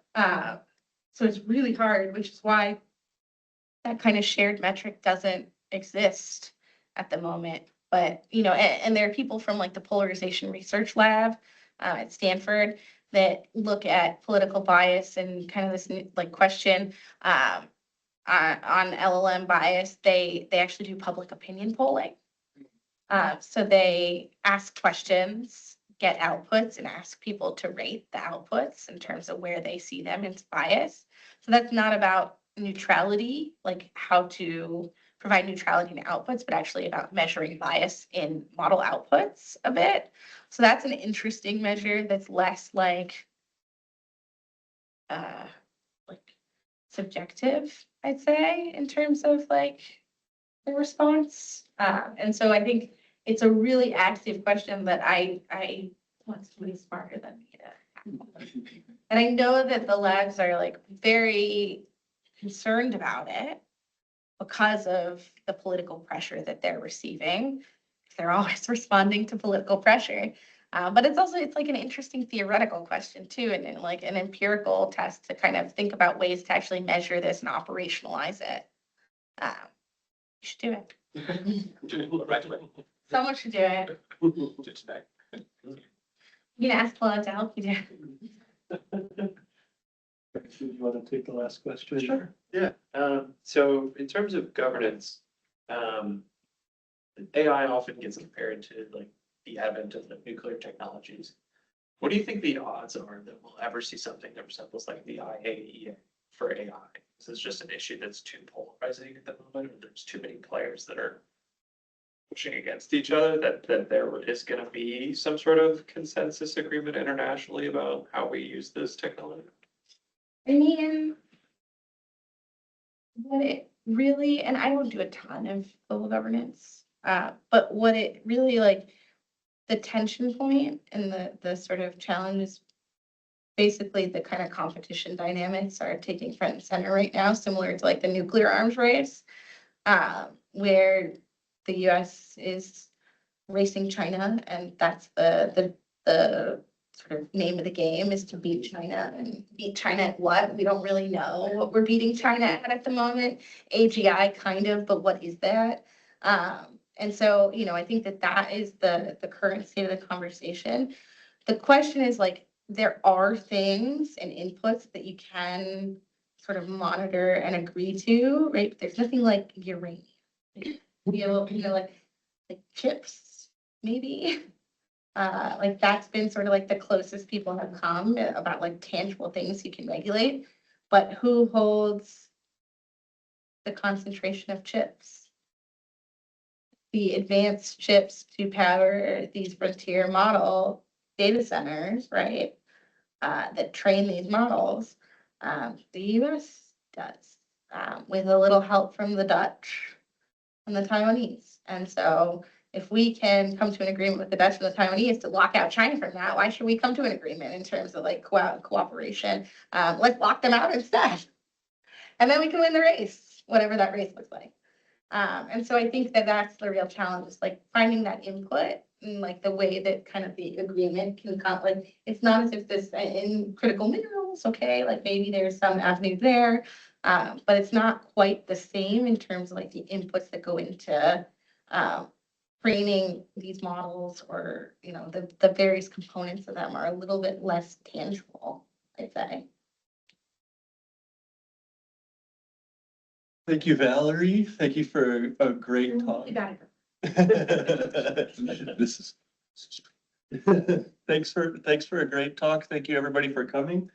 So it's really hard, which is why that kind of shared metric doesn't exist at the moment. But, and there are people from like the Polarization Research Lab at Stanford that look at political bias and kind of this like question on LLM bias. They actually do public opinion polling. So they ask questions, get outputs, and ask people to rate the outputs in terms of where they see them in bias. So that's not about neutrality, like how to provide neutrality in outputs, but actually about measuring bias in model outputs a bit. So that's an interesting measure that's less like subjective, I'd say, in terms of like the response. And so I think it's a really active question that I want somebody smarter than me to. And I know that the labs are like very concerned about it because of the political pressure that they're receiving. They're always responding to political pressure. But it's like an interesting theoretical question too, and like an empirical test to kind of think about ways to actually measure this and operationalize it. You should do it. Right away. Someone should do it. Today. You can ask Claude to help you do it. You want to take the last question? Sure. Yeah. So in terms of governance, AI often gets compared to like the advent of the nuclear technologies. What do you think the odds are that we'll ever see something that resembles like the IAEA for AI? Is this just an issue that's too polarizing at the moment, or there's too many players that are pushing against each other, that there is going to be some sort of consensus agreement internationally about how we use this technology? I mean, what it really, and I don't do a ton of global governance, but what it really like, the tension point and the sort of challenge is basically the kind of competition dynamics are taking front and center right now, similar to like the nuclear arms race, where the US is racing China, and that's the sort of name of the game is to beat China. And beat China at what? We don't really know what we're beating China at the moment. AGI kind of, but what is that? And so, I think that is the current state of the conversation. The question is like, there are things and inputs that you can sort of monitor and agree to, right? But there's nothing like uranium. Be able, like chips, maybe. Like that's been sort of like the closest people have come about like tangible things you can regulate. But who holds the concentration of chips? The advanced chips to power these frontier model data centers, right? That train these models, the US does, with a little help from the Dutch and the Taiwanese. And so if we can come to an agreement with the Dutch and the Taiwanese to lock out China from that, why should we come to an agreement in terms of like cooperation? Let's lock them out instead. And then we can win the race, whatever that race looks like. And so I think that that's the real challenge, is like finding that input and like the way that kind of the agreement can come, like, it's not as if this in critical minerals, okay, like maybe there's some avenue there. But it's not quite the same in terms of like the inputs that go into training these models, or, the various components of them are a little bit less tangible, I'd say. Thank you, Valerie. Thank you for a great talk. You got it. This is. Thanks for a great talk. Thank you, everybody, for coming.